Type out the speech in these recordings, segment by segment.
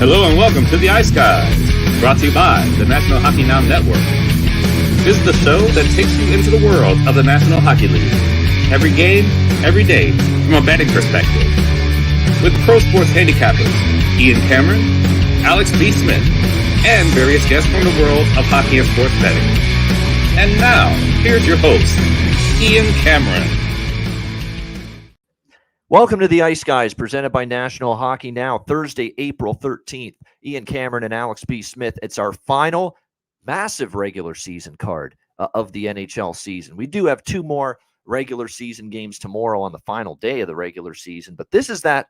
Hello and welcome to the Ice Guys, brought to you by the National Hockey Now Network. This is the show that takes you into the world of the National Hockey League. Every game, every day, from a betting perspective. With pro sports handicappers, Ian Cameron, Alex B. Smith, and various guests from the world of hockey and sports betting. And now, here's your host, Ian Cameron. Welcome to the Ice Guys, presented by National Hockey Now, Thursday, April 13th. Ian Cameron and Alex B. Smith. It's our final massive regular season card of the NHL season. We do have two more regular season games tomorrow on the final day of the regular season, but this is that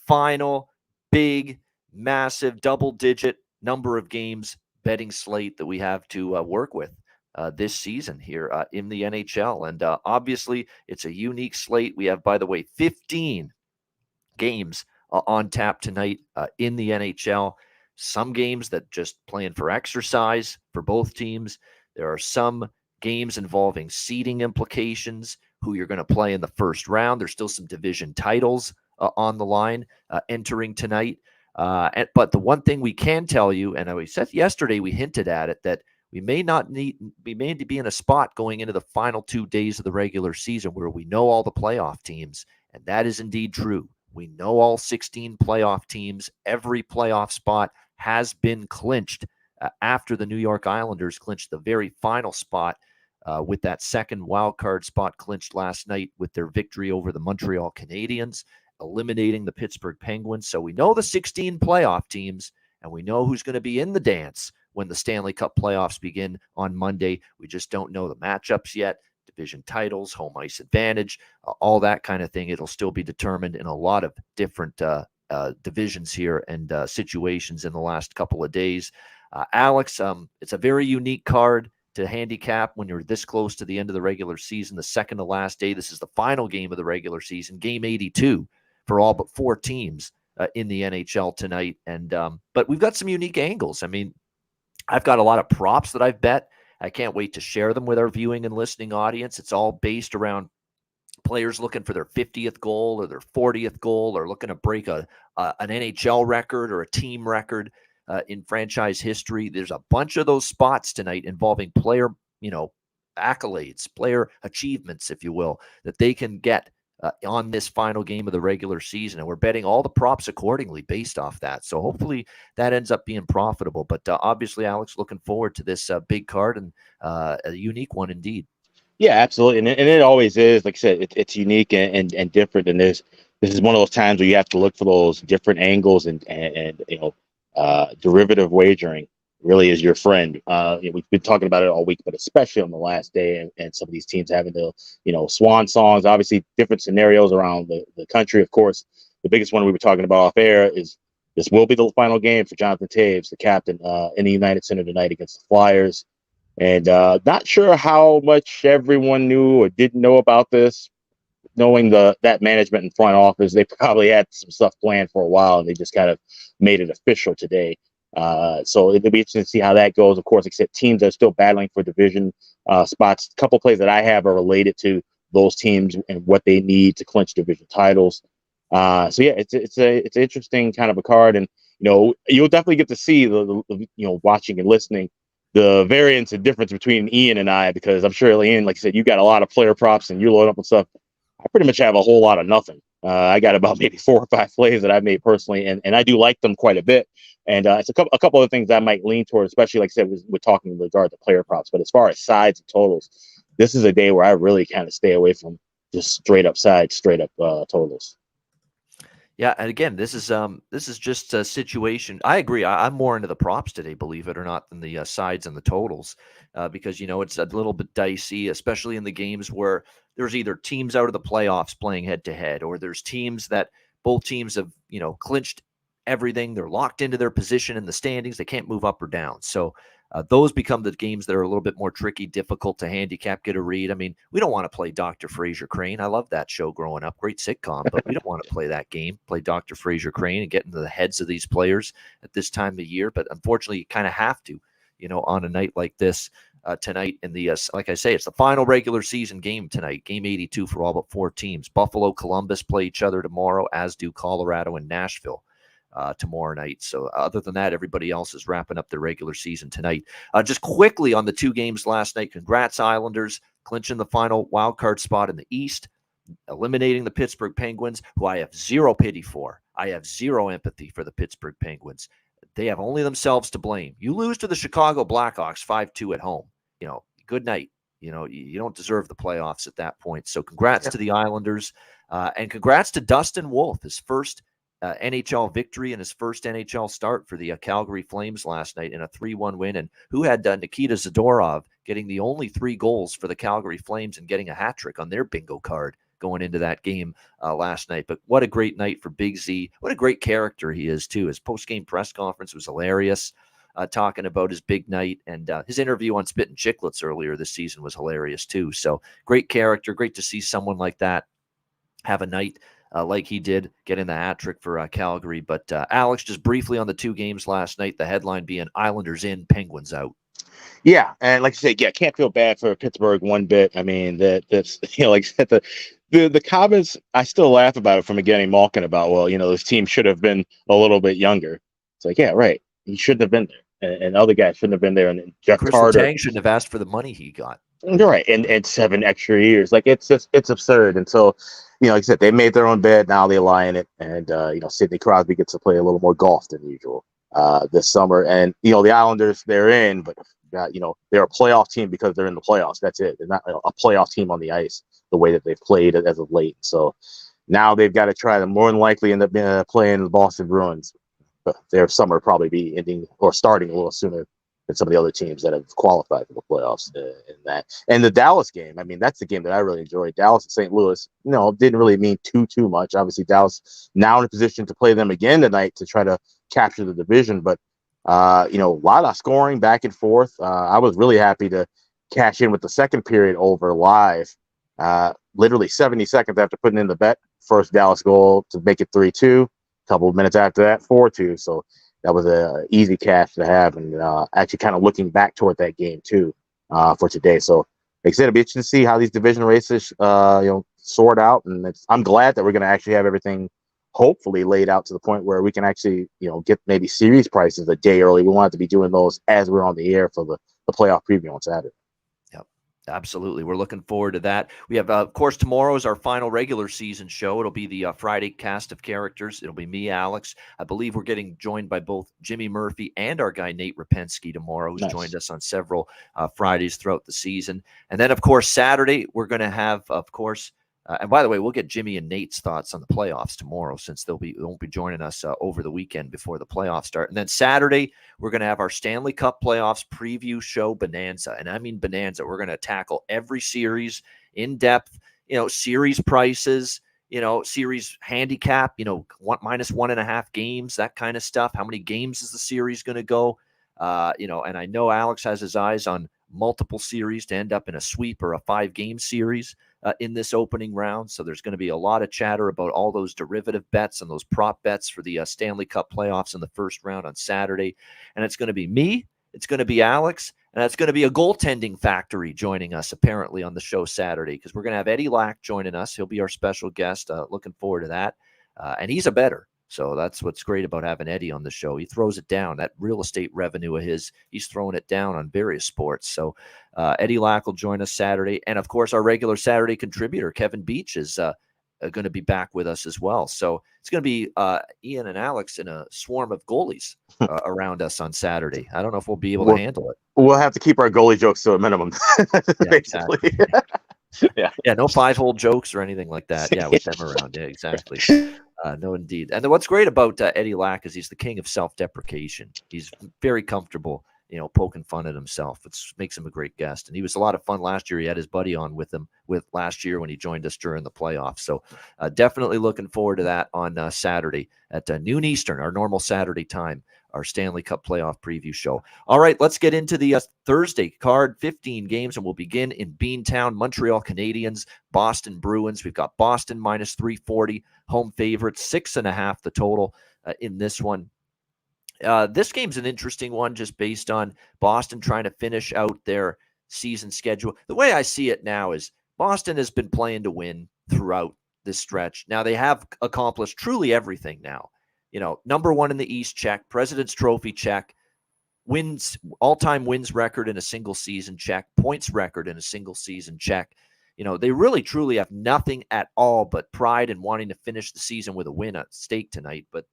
final big, massive, double-digit number of games betting slate that we have to work with this season here in the NHL. And obviously, it's a unique slate. We have, by the way, 15 games on tap tonight in the NHL. Some games that just playing for exercise for both teams. There are some games involving seeding implications, who you're going to play in the first round. There's still some division titles on the line entering tonight. But the one thing we can tell you, and we said yesterday, we hinted at it, that we may need to be in a spot going into the final 2 days of the regular season where we know all the playoff teams, and that is indeed true. We know all 16 playoff teams. Every playoff spot has been clinched after the New York Islanders clinched the very final spot with that second wild card spot clinched last night with their victory over the Montreal Canadiens, eliminating the Pittsburgh Penguins. So we know the 16 playoff teams, and we know who's going to be in the dance when the Stanley Cup Playoffs begin on Monday. We just don't know the matchups yet, division titles, home ice advantage, all that kind of thing. It'll still be determined in a lot of different divisions here and situations in the last couple of days. Alex, it's a very unique card to handicap when you're this close to the end of the regular season, the second to last day. This is the final game of the regular season, game 82 for all but four teams in the NHL tonight. And but we've got some unique angles. I mean, I've got a lot of props that I've bet. I can't wait to share them with our viewing and listening audience. It's all based around players looking for their 50th goal or their 40th goal, or looking to break an NHL record or a team record in franchise history. There's a bunch of those spots tonight involving player, accolades, player achievements, if you will, that they can get on this final game of the regular season. And we're betting all the props accordingly based off that. So hopefully that ends up being profitable. But obviously, Alex, looking forward to this big card and a unique one indeed. Yeah, absolutely. And it always is. Like I said, it's unique and different. And this is one of those times where you have to look for those different angles and derivative wagering really is your friend. We've been talking about it all week, but especially on the last day, and some of these teams having to, swan songs, obviously different scenarios around the country. Of course, the biggest one we were talking about off air is this will be the final game for Jonathan Toews, the captain, in the United Center tonight against the Flyers. And not sure how much everyone knew or didn't know about this. Knowing that management and front office, they probably had some stuff planned for a while, and they just kind of made it official today. So it'll be interesting to see how that goes. Of course, except teams are still battling for division spots. A couple plays that I have are related to those teams and what they need to clinch division titles. So yeah, it's an interesting kind of a card, and you'll definitely get to see the watching and listening the variance and difference between Ian and I, because I'm sure Ian, like you said, you got a lot of player props and you load up with stuff. I pretty much have a whole lot of nothing. I got about maybe 4 or 5 plays that I've made personally, and I do like them quite a bit. And it's a couple of things I might lean toward, especially like I said, we're talking in regard to player props. But as far as sides and totals, this is a day where I really kind of stay away from just straight up sides, straight up totals. Yeah, and again, this is just a situation. I agree. I'm more into the props today, believe it or not, than the sides and the totals, because it's a little bit dicey, especially in the games where there's either teams out of the playoffs playing head to head, or there's teams that both teams have clinched everything. They're locked into their position in the standings. They can't move up or down. So those become the games that are a little bit more tricky, difficult to handicap, get a read. I mean, we don't want to play Dr. Fraser Crane. I love that show growing up. Great sitcom, but we don't want to play that game, play Dr. Fraser Crane and get into the heads of these players at this time of year. But unfortunately, you kind of have to, on a night like this tonight in the, like I say, it's the final regular season game tonight, game 82 for all but 4 teams. Buffalo, Columbus play each other tomorrow, as do Colorado and Nashville. tomorrow night. So other than that, everybody else is wrapping up their regular season tonight. Just quickly on the 2 games last night, congrats Islanders, clinching the final wild card spot in the East, eliminating the Pittsburgh Penguins, who I have zero pity for. I have zero empathy for the Pittsburgh Penguins. They have only themselves to blame. You lose to the Chicago Blackhawks 5-2 at home. Good night. You don't deserve the playoffs at that point. So congrats to the Islanders, and congrats to Dustin Wolf, his first NHL victory and his first NHL start for the Calgary Flames last night in a 3-1 win. And who had Nikita Zadorov getting the only 3 goals for the Calgary Flames and getting a hat trick on their bingo card going into that game last night. But what a great night for Big Z. What a great character he is, too. His post-game press conference was hilarious, talking about his big night. And his interview on Spit and Chicklets earlier this season was hilarious, too. So great character. Great to see someone like that have a night like he did, getting the hat trick for Calgary. But Alex, just briefly on the 2 games last night, the headline being Islanders in, Penguins out. Yeah, and like you said, can't feel bad for Pittsburgh one bit. I mean, that's like I said, the comments, I still laugh about it from Evgeny Malkin about, well, this team should have been a little bit younger. It's like, yeah, right, he shouldn't have been there, and other guys shouldn't have been there, and Jeff Carter Letang shouldn't have asked for the money he got. Right, and 7 extra years, like it's absurd. And so, like I said, they made their own bed. Now they lie in it, and Sidney Crosby gets to play a little more golf than usual this summer. And the Islanders, they're in, but they're a playoff team because they're in the playoffs. That's it. They're not a playoff team on the ice the way that they've played as of late. So now they've got to try to more than likely end up playing the Boston Bruins. But their summer probably be ending or starting a little sooner than some of the other teams that have qualified for the playoffs in that. And the Dallas game, I mean, that's the game that I really enjoyed. Dallas and St. Louis, didn't really mean too much. Obviously, Dallas now in a position to play them again tonight to try to capture the division. But, a lot of scoring back and forth. I was really happy to cash in with the second period over live. Literally 70 seconds after putting in the bet, first Dallas goal to make it 3-2. A couple of minutes after that, 4-2. So that was a easy cash to have, and actually kind of looking back toward that game too for today. So, like I said, it'll be interesting to see how these division races, sort out. And I'm glad that we're going to actually have everything hopefully laid out to the point where we can actually, get maybe series prices a day early. We wanted to be doing those as we're on the air for the playoff preview on Saturday. Absolutely. We're looking forward to that. We have, of course, tomorrow is our final regular season show. It'll be the Friday cast of characters. It'll be me, Alex. I believe we're getting joined by both Jimmy Murphy and our guy, Nate Rapensky, tomorrow, who's joined us on several Fridays throughout the season. And then, of course, Saturday, we're going to have, of course, and by the way, we'll get Jimmy and Nate's thoughts on the playoffs tomorrow, since they won't be joining us over the weekend before the playoffs start. And then Saturday, we're going to have our Stanley Cup Playoffs preview show bonanza. And I mean bonanza. We're going to tackle every series in depth, series prices, series handicap, minus 1.5 games, that kind of stuff. How many games is the series going to go? And I know Alex has his eyes on multiple series to end up in a sweep or a 5-game series in this opening round. So there's going to be a lot of chatter about all those derivative bets and those prop bets for the Stanley Cup playoffs in the first round on Saturday. And it's going to be me, it's going to be Alex, and it's going to be a goaltending factory joining us apparently on the show Saturday, because we're going to have Eddie Lack joining us. He'll be our special guest. Looking forward to that. And he's a bettor. So that's what's great about having Eddie on the show. He throws it down. That real estate revenue of his, he's throwing it down on various sports. So Eddie Lack will join us Saturday. And, of course, our regular Saturday contributor, Kevin Beach, is going to be back with us as well. So it's going to be Ian and Alex in a swarm of goalies around us on Saturday. I don't know if we'll be able to handle it. We'll have to keep our goalie jokes to a minimum, basically. Exactly. Yeah, no 5-hole jokes or anything like that. Yeah, with them around. Yeah, exactly. No, indeed. And then what's great about Eddie Lack is he's the king of self-deprecation. He's very comfortable, poking fun at himself. It makes him a great guest. And he was a lot of fun last year. He had his buddy on with last year when he joined us during the playoffs. So definitely looking forward to that on Saturday at noon Eastern, our normal Saturday time, our Stanley Cup playoff preview show. All right, let's get into the Thursday card, 15 games, and we'll begin in Beantown, Montreal Canadiens, Boston Bruins. We've got Boston minus 340, home favorites, 6.5 the total in this one. This game's an interesting one just based on Boston trying to finish out their season schedule. The way I see it now is Boston has been playing to win throughout this stretch. Now, they have accomplished truly everything now. number one in the East, check. President's Trophy, check. Wins, all-time wins record in a single season, check. Points record in a single season, check. They really truly have nothing at all but pride in wanting to finish the season with a win at stake tonight. But,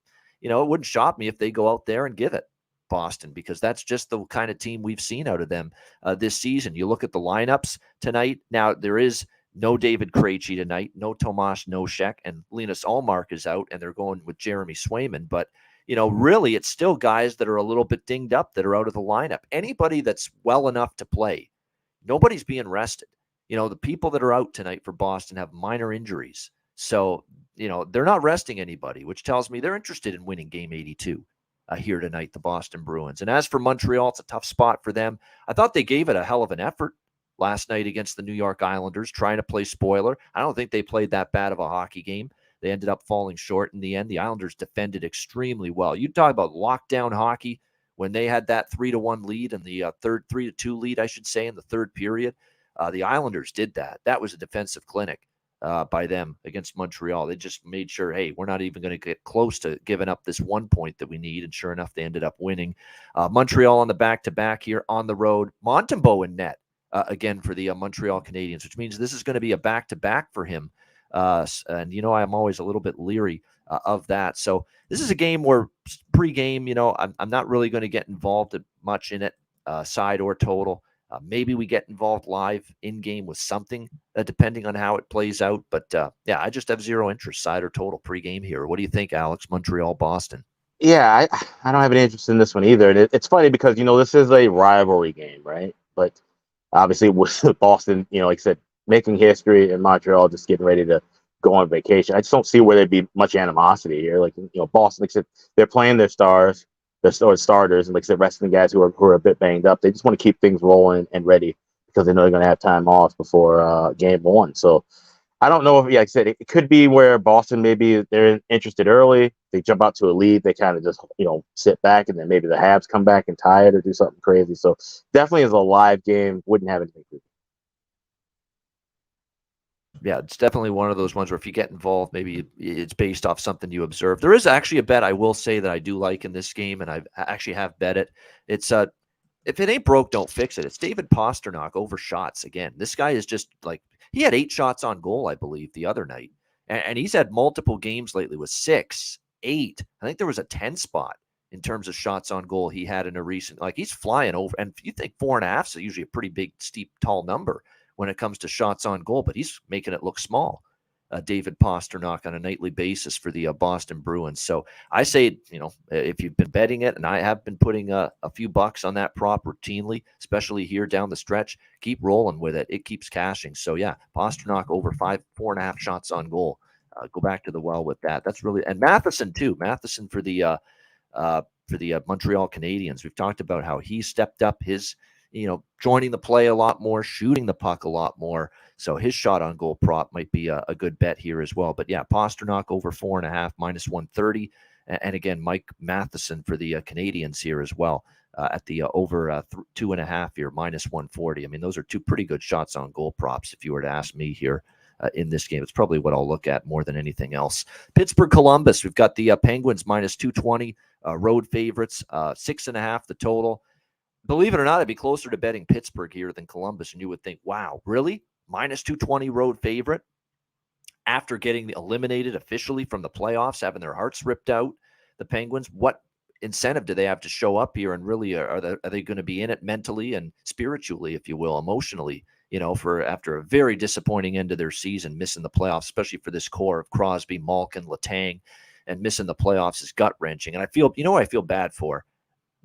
it wouldn't shock me if they go out there and give it Boston, because that's just the kind of team we've seen out of them this season. You look at the lineups tonight. Now, there is no David Krejci tonight, no Tomas Nosek, and Linus Ullmark is out, and they're going with Jeremy Swayman. But, really, it's still guys that are a little bit dinged up that are out of the lineup. Anybody that's well enough to play, nobody's being rested. The people that are out tonight for Boston have minor injuries. So, they're not resting anybody, which tells me they're interested in winning game 82 here tonight, the Boston Bruins. And as for Montreal, it's a tough spot for them. I thought they gave it a hell of an effort last night against the New York Islanders, trying to play spoiler. I don't think they played that bad of a hockey game. They ended up falling short in the end. The Islanders defended extremely well. You talk about lockdown hockey when they had that 3-1 lead in the 3-2 lead, I should say, in the third period. The Islanders did that. That was a defensive clinic by them against Montreal. They just made sure, hey, we're not even going to get close to giving up this 1 point that we need. And sure enough, they ended up winning. Montreal on the back-to-back here on the road. Montembeault in net again for the Montreal Canadiens, which means this is going to be a back-to-back for him. And, I'm always a little bit leery of that. So this is a game where pre-game, I'm not really going to get involved much in it, side or total. Maybe we get involved live in-game with something, depending on how it plays out. But, I just have zero interest, side or total, pre-game here. What do you think, Alex? Montreal, Boston? Yeah, I don't have any interest in this one either. And it's funny because, this is a rivalry game, right? But obviously with Boston, like I said, making history, and Montreal just getting ready to go on vacation. I just don't see where there'd be much animosity here. Like, Boston, like I said, they're playing their stars. Their starters, and like I said, resting guys who are a bit banged up. They just want to keep things rolling and ready because they know they're going to have time off before game one. So I don't know if, like I said, it could be where Boston, maybe they're interested early. They jump out to a lead. They kind of just, sit back, and then maybe the Habs come back and tie it or do something crazy. So definitely is a live game. Wouldn't have anything to do. Yeah, it's definitely one of those ones where if you get involved, maybe it's based off something you observe. There is actually a bet I will say that I do like in this game, and I actually have bet it. It's if it ain't broke, don't fix it. It's David Pastrnak over shots again. This guy is just like, he had 8 shots on goal, I believe, the other night, and he's had multiple games lately with 6, 8. I think there was a 10 spot in terms of shots on goal he had in a recent. Like, he's flying over, and you think 4.5 is usually a pretty big, steep, tall number when it comes to shots on goal, but he's making it look small, David Pastrnak, on a nightly basis for the Boston Bruins. So I say, if you've been betting it, and I have been putting a few bucks on that prop routinely, especially here down the stretch, keep rolling with it. It keeps cashing. So yeah, Pastrnak over 4.5 shots on goal. Go back to the well with that. That's really, and Matheson too. Matheson for the Montreal Canadiens. We've talked about how he stepped up his, joining the play a lot more, shooting the puck a lot more. So his shot on goal prop might be a good bet here as well. But yeah, Pastrnak over 4.5, -130. And again, Mike Matheson for the Canadiens here as well at the over 2.5 here, -140. I mean, those are two pretty good shots on goal props if you were to ask me here in this game. It's probably what I'll look at more than anything else. Pittsburgh, Columbus. We've got the Penguins -220, road favorites, 6.5 the total. Believe it or not, I'd be closer to betting Pittsburgh here than Columbus, and you would think, wow, really? -220 road favorite after getting eliminated officially from the playoffs, having their hearts ripped out, the Penguins. What incentive do they have to show up here, and really are they going to be in it mentally and spiritually, if you will, emotionally, for after a very disappointing end of their season, missing the playoffs, especially for this core of Crosby, Malkin, Letang, and missing the playoffs is gut-wrenching. And I feel, what I feel bad for?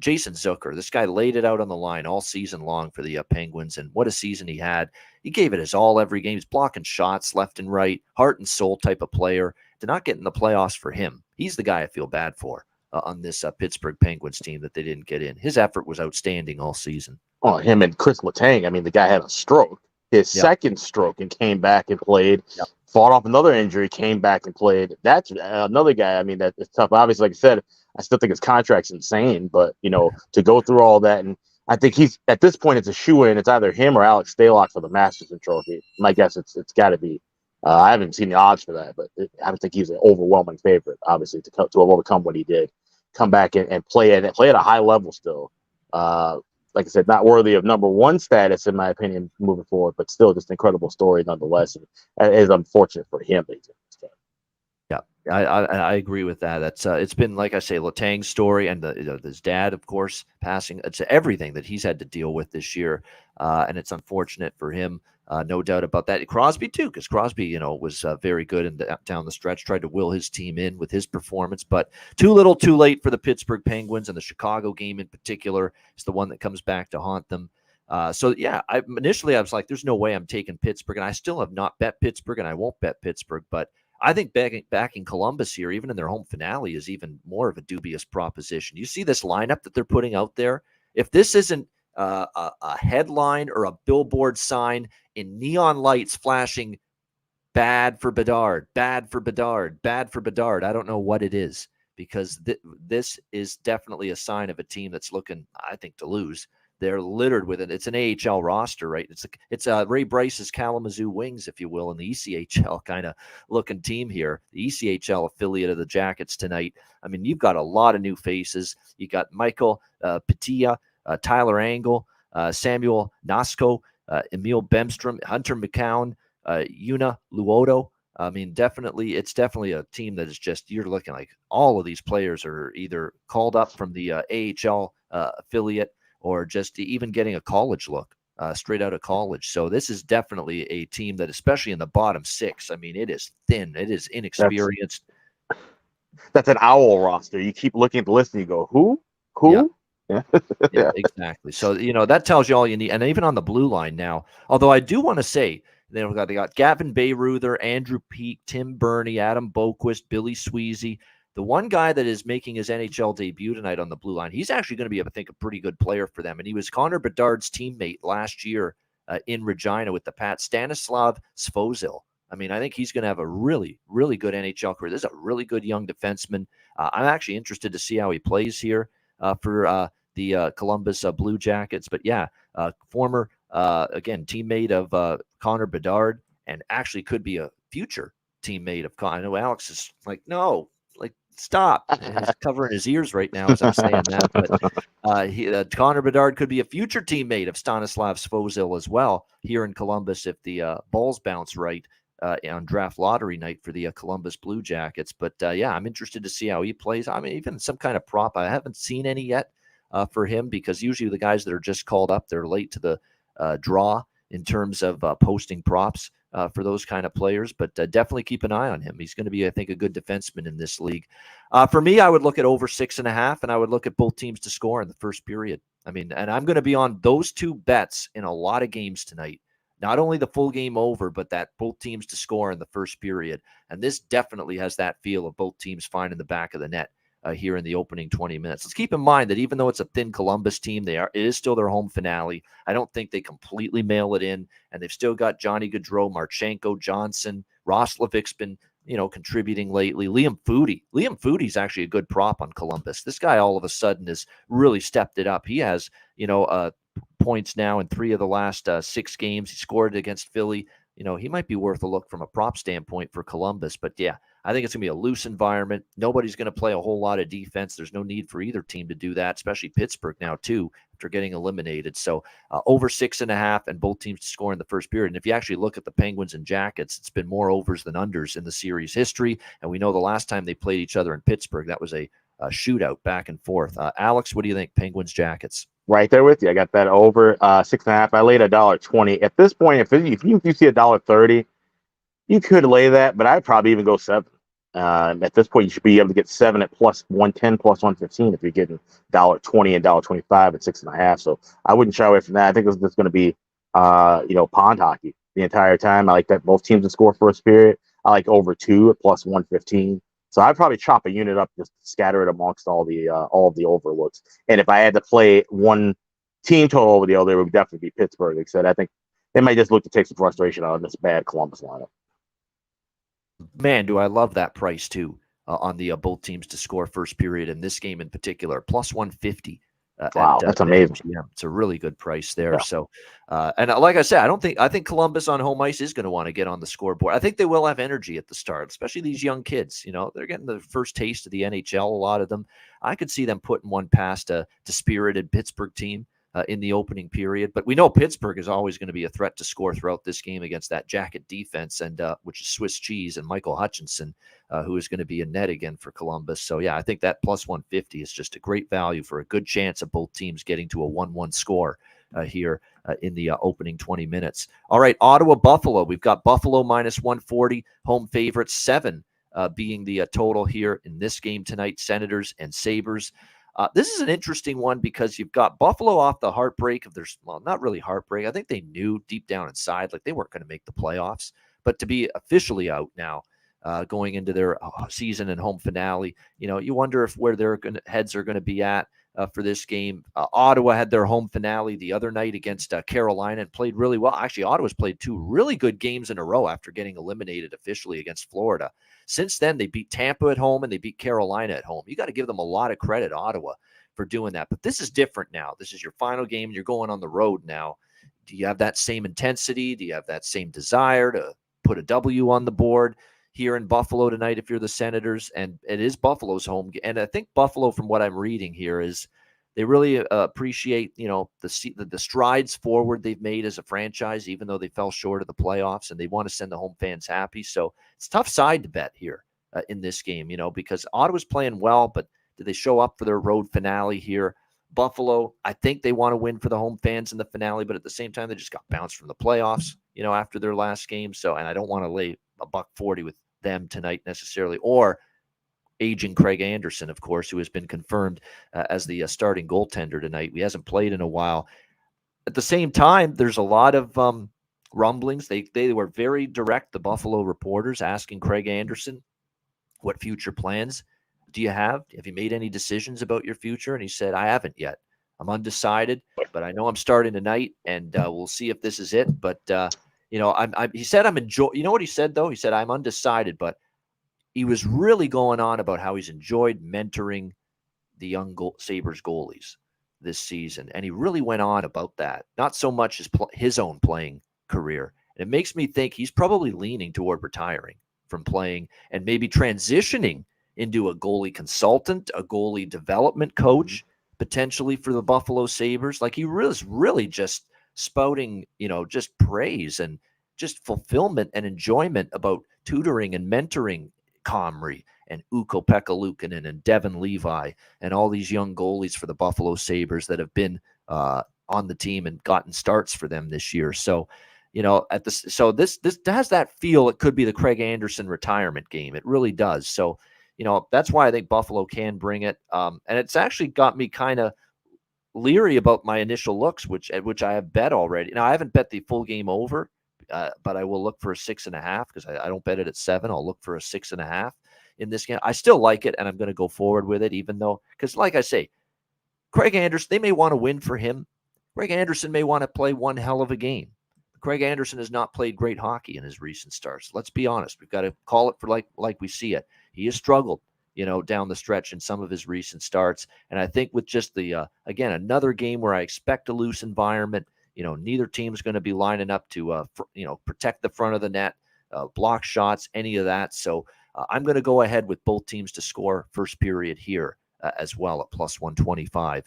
Jason Zucker. This guy laid it out on the line all season long for the Penguins, and what a season he had. He gave it his all every game. He's blocking shots left and right, heart and soul type of player. To not get in the playoffs for him, he's the guy I feel bad for on this Pittsburgh Penguins team that they didn't get in. His effort was outstanding all season. Oh, him and Chris Letang. I mean, the guy had a stroke, his second stroke, and came back and played. Yep. Fought off another injury, came back and played. That's another guy. I mean, that's tough. Obviously, like I said, I still think his contract's insane, but, to go through all that, and I think he's, at this point, it's a shoe-in. It's either him or Alex Stalock for the Masterson Trophy. My guess, it's got to be I haven't seen the odds for that, but I don't think he's an overwhelming favorite, obviously, to have overcome what he did, come back and play at a high level still. Like I said, not worthy of number one status, in my opinion, moving forward, but still just an incredible story nonetheless. And it is unfortunate for him that he's in this game. Yeah, I agree with that. That's it's been, like I say, Letang's story and his dad, of course, passing. It's everything that he's had to deal with this year, and it's unfortunate for him. No doubt about that. Crosby too, because Crosby, was very good and down the stretch, tried to will his team in with his performance, but too little, too late for the Pittsburgh Penguins, and the Chicago game in particular is the one that comes back to haunt them. So yeah, initially I was like, "There's no way I'm taking Pittsburgh," and I still have not bet Pittsburgh, and I won't bet Pittsburgh, but I think backing Columbus here, even in their home finale, is even more of a dubious proposition. You see this lineup that they're putting out there. If this isn't a headline or a billboard sign in neon lights flashing "bad for Bedard, bad for Bedard, bad for Bedard," I don't know what it is, because this is definitely a sign of a team that's looking, I think, to lose. They're littered with it. It's an AHL roster, right? It's Ray Bryce's Kalamazoo Wings, if you will, in the ECHL kind of looking team here. The ECHL affiliate of the Jackets tonight. I mean, you've got a lot of new faces. You got Michael Petilla, Tyler Angle, Samuel Nasco, Emil Bemstrom, Hunter McCown, Una Luoto. I mean, it's definitely a team that is just, you're looking like all of these players are either called up from the AHL affiliate, or just even getting a college look straight out of college. So this is definitely a team that, especially in the bottom six, I mean, it is thin. It is inexperienced. That's an owl roster. You keep looking at the list and you go, who? Yeah. Yeah, exactly. So, that tells you all you need. And even on the blue line now, although I do want to say, they got Gavin Bayreuther, Andrew Peak, Tim Burney, Adam Boquist, Billy Sweezy. The one guy that is making his NHL debut tonight on the blue line, he's actually going to be, I think, a pretty good player for them. And he was Connor Bedard's teammate last year in Regina with the Pats, Stanislav Svozil. I mean, I think he's going to have a really, really good NHL career. This is a really good young defenseman. I'm actually interested to see how he plays here for the Columbus Blue Jackets. But yeah, former, again, teammate of Connor Bedard, and actually could be a future teammate of Connor. I know Alex is like, no, stop. He's covering his ears right now as I'm saying that. But Connor Bedard could be a future teammate of Stanislav Svozil as well here in Columbus if the balls bounce right on draft lottery night for the Columbus Blue Jackets. But yeah, I'm interested to see how he plays. I mean, even some kind of prop. I haven't seen any yet for him, because usually the guys that are just called up, they're late to the draw in terms of posting props for those kind of players, but definitely keep an eye on him. He's going to be, I think, a good defenseman in this league. For me, I would look at over 6.5, and I would look at both teams to score in the first period. I mean, and I'm going to be on those two bets in a lot of games tonight. Not only the full game over, but that both teams to score in the first period. And this definitely has that feel of both teams finding the back of the net here in the opening 20 minutes. Let's keep in mind that even though it's a thin Columbus team, it is still their home finale. I don't think they completely mail it in, and they've still got Johnny Gaudreau, Marchenko, Johnson, Roslovic's been, contributing lately. Liam Foodie's actually a good prop on Columbus. This guy all of a sudden has really stepped it up. He has, points now in 3 of the last 6 games. He scored against Philly. He might be worth a look from a prop standpoint for Columbus. But yeah, I think it's going to be a loose environment. Nobody's going to play a whole lot of defense. There's no need for either team to do that, especially Pittsburgh now, too, after getting eliminated. So over 6.5 and both teams to score in the first period. And if you actually look at the Penguins and Jackets, it's been more overs than unders in the series history. And we know the last time they played each other in Pittsburgh, that was a shootout back and forth. Alex, what do you think? Penguins, Jackets? Right there with you. I got that over 6.5. I laid $1.20. At this point, if you see $1.30, you could lay that, but I'd probably even go 7. At this point, you should be able to get 7 at plus 110, plus 115 if you're getting $1.20 and $1.25 at 6.5. So I wouldn't shy away from that. I think this is going to be pond hockey the entire time. I like that both teams to score first period. I like over 2 at plus 115. So I'd probably chop a unit up, just scatter it amongst all of the overlooks. And if I had to play one team total over the other, it would definitely be Pittsburgh. Except I think they might just look to take some frustration out of this bad Columbus lineup. Man, do I love that price too on the both teams to score first period in this game in particular. Plus 150 Wow, that's amazing. MGM. It's a really good price there. Yeah. So, and like I said, I think Columbus on home ice is going to want to get on the scoreboard. I think they will have energy at the start, especially these young kids. You know, they're getting the first taste of the NHL. A lot of them. I could see them putting one past a spirited Pittsburgh team in the opening period. But we know Pittsburgh is always going to be a threat to score throughout this game against that jacket defense, and which is Swiss cheese and Michael Hutchinson, who is going to be in net again for Columbus. So, yeah, I think that plus 150 is just a great value for a good chance of both teams getting to a 1-1 score here in the opening 20 minutes. All right, Ottawa-Buffalo. We've got Buffalo minus 140, home favorites, 7 being the total here in this game tonight, Senators and Sabres. This is an interesting one because you've got Buffalo off the heartbreak of their, well, not really heartbreak. I think they knew deep down inside, like they weren't going to make the playoffs, but to be officially out now, going into their season and home finale, you know, you wonder if where their heads are going to be at for this game. Ottawa had their home finale the other night against Carolina and played really well. Actually, Ottawa's played 2 really good games in a row after getting eliminated officially against Florida. Since then, they beat Tampa at home and they beat Carolina at home. You got to give them a lot of credit, Ottawa, for doing that. But this is different now. This is your final game. You're going on the road now. Do you have that same intensity? Do you have that same desire to put a W on the board here in Buffalo tonight if you're the Senators? And it is Buffalo's home. And I think Buffalo, from what I'm reading here, is they really appreciate, you know, the strides forward they've made as a franchise, even though they fell short of the playoffs, and they want to send the home fans happy. So it's a tough side to bet here in this game, you know, because Ottawa's playing well, but do they show up for their road finale here? Buffalo, I think they want to win for the home fans in the finale, but at the same time, they just got bounced from the playoffs, you know, after their last game. So, and I don't want to lay $140 with them tonight necessarily, or aging Craig Anderson, of course, who has been confirmed as the starting goaltender tonight. He hasn't played in a while. At the same time, there's a lot of rumblings. They were very direct, the Buffalo reporters, asking Craig Anderson, what future plans do you have? Have you made any decisions about your future? And he said, I haven't yet. I'm undecided, but I know I'm starting tonight, and we'll see if this is it. But, you know, he said, you know what he said, though? He said, I'm undecided, but he was really going on about how he's enjoyed mentoring the young Sabres goalies this season. And he really went on about that, not so much his own playing career. And it makes me think he's probably leaning toward retiring from playing and maybe transitioning into a goalie consultant, a goalie development coach, potentially for the Buffalo Sabres. Like, he was really just spouting, you know, just praise and just fulfillment and enjoyment about tutoring and mentoring Comrie and Ukko-Pekka Luukkonen and Devin Levi and all these young goalies for the Buffalo Sabres that have been on the team and gotten starts for them this year. So, you know, this has that feel. It could be the Craig Anderson retirement game. It really does. So, you know, that's why I think Buffalo can bring it. And it's actually got me kind of leery about my initial looks, which I have bet already. Now, I haven't bet the full game over, but I will look for a 6.5 because I don't bet it at 7. I'll look for a 6.5 in this game. I still like it, and I'm going to go forward with it, even though, because like I say, Craig Anderson, they may want to win for him. Craig Anderson may want to play one hell of a game. Craig Anderson has not played great hockey in his recent starts. Let's be honest. We've got to call it for like we see it. He has struggled, you know, down the stretch in some of his recent starts. And I think with just the, again, another game where I expect a loose environment, you know, neither team's going to be lining up to, you know, protect the front of the net, block shots, any of that. So I'm going to go ahead with both teams to score first period here as well at plus 125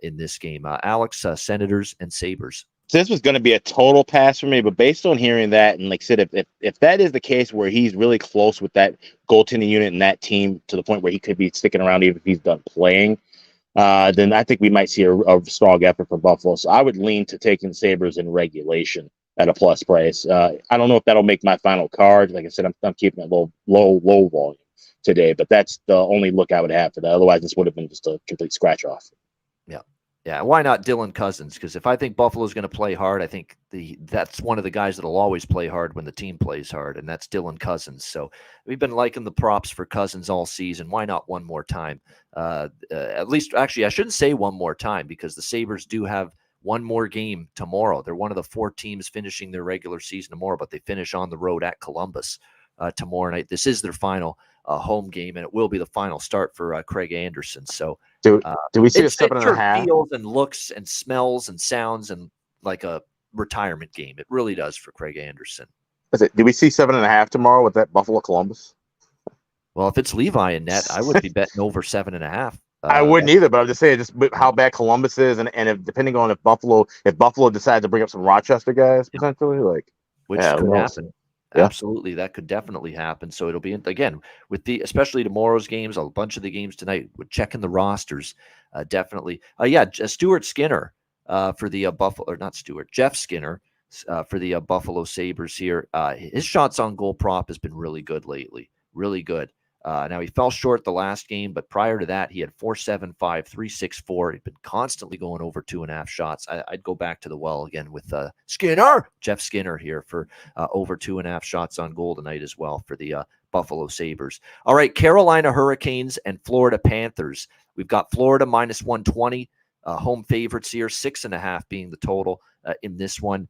in this game. Alex, Senators and Sabres. So this was going to be a total pass for me, but based on hearing that, and like I said, if that is the case where he's really close with that goaltending unit and that team to the point where he could be sticking around even if he's done playing, then I think we might see a strong effort from Buffalo. So I would lean to taking Sabres in regulation at a plus price. I don't know if that'll make my final card. Like I said, I'm keeping it low volume today, but that's the only look I would have for that. Otherwise, this would have been just a complete scratch off. Yeah, why not Dylan Cousins? Because if I think Buffalo's going to play hard, I think that's one of the guys that'll always play hard when the team plays hard, and that's Dylan Cousins. So we've been liking the props for Cousins all season. Why not one more time? At least, actually, I shouldn't say one more time because the Sabres do have one more game tomorrow. They're one of the 4 teams finishing their regular season tomorrow, but they finish on the road at Columbus tomorrow night. This is their final home game, and it will be the final start for Craig Anderson. So do we see a 7.5? Feels and looks and smells and sounds and like a retirement game. It really does for Craig Anderson. Do we see 7.5 tomorrow with that Buffalo Columbus? Well, if it's Levi in net, I would be betting over 7.5. I wouldn't either, but I'm just saying just how bad Columbus is, and if depending on if Buffalo decides to bring up some Rochester guys potentially, which could happen. Yeah. Absolutely, that could definitely happen. So it'll be again with especially tomorrow's games, a bunch of the games tonight. With checking the rosters, definitely. Stuart Skinner for the Buffalo, or not Stuart, Jeff Skinner for the Buffalo Sabres here. His shots on goal prop has been really good lately, really good. Now, he fell short the last game, but prior to that, he had 4.75, 3.64. He'd been constantly going over 2.5 shots. I'd go back to the well again with Jeff Skinner here for over 2.5 shots on goal tonight as well for the Buffalo Sabres. All right, Carolina Hurricanes and Florida Panthers. We've got Florida minus 120, home favorites here, 6.5 being the total in this one.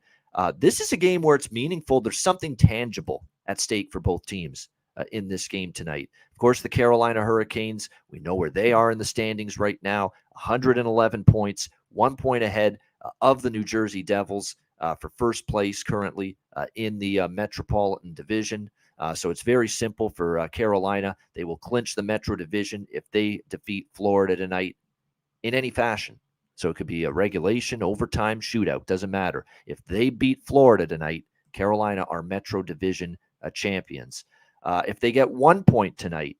This is a game where it's meaningful. There's something tangible at stake for both teams in this game tonight. Of course, the Carolina Hurricanes, we know where they are in the standings right now, 111 points, 1 point ahead of the New Jersey Devils for first place currently in the Metropolitan Division. So it's very simple for Carolina. They will clinch the Metro Division if they defeat Florida tonight in any fashion. So it could be a regulation, overtime, shootout, doesn't matter. If they beat Florida tonight, Carolina are Metro Division champions. If they get 1 point tonight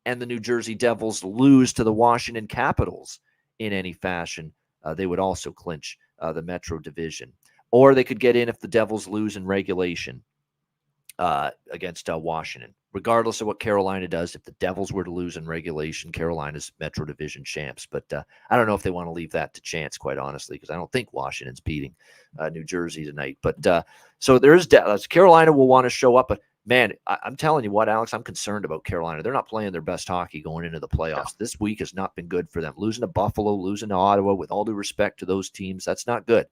and the New Jersey Devils lose to the Washington Capitals in any fashion, they would also clinch the Metro Division. Or they could get in if the Devils lose in regulation against Washington. Regardless of what Carolina does, if the Devils were to lose in regulation, Carolina's Metro Division champs. But I don't know if they want to leave that to chance, quite honestly, because I don't think Washington's beating New Jersey tonight. But so there's Carolina will want to show up, but man, I'm telling you what, Alex, I'm concerned about Carolina. They're not playing their best hockey going into the playoffs. No. This week has not been good for them. Losing to Buffalo, losing to Ottawa, with all due respect to those teams, that's not good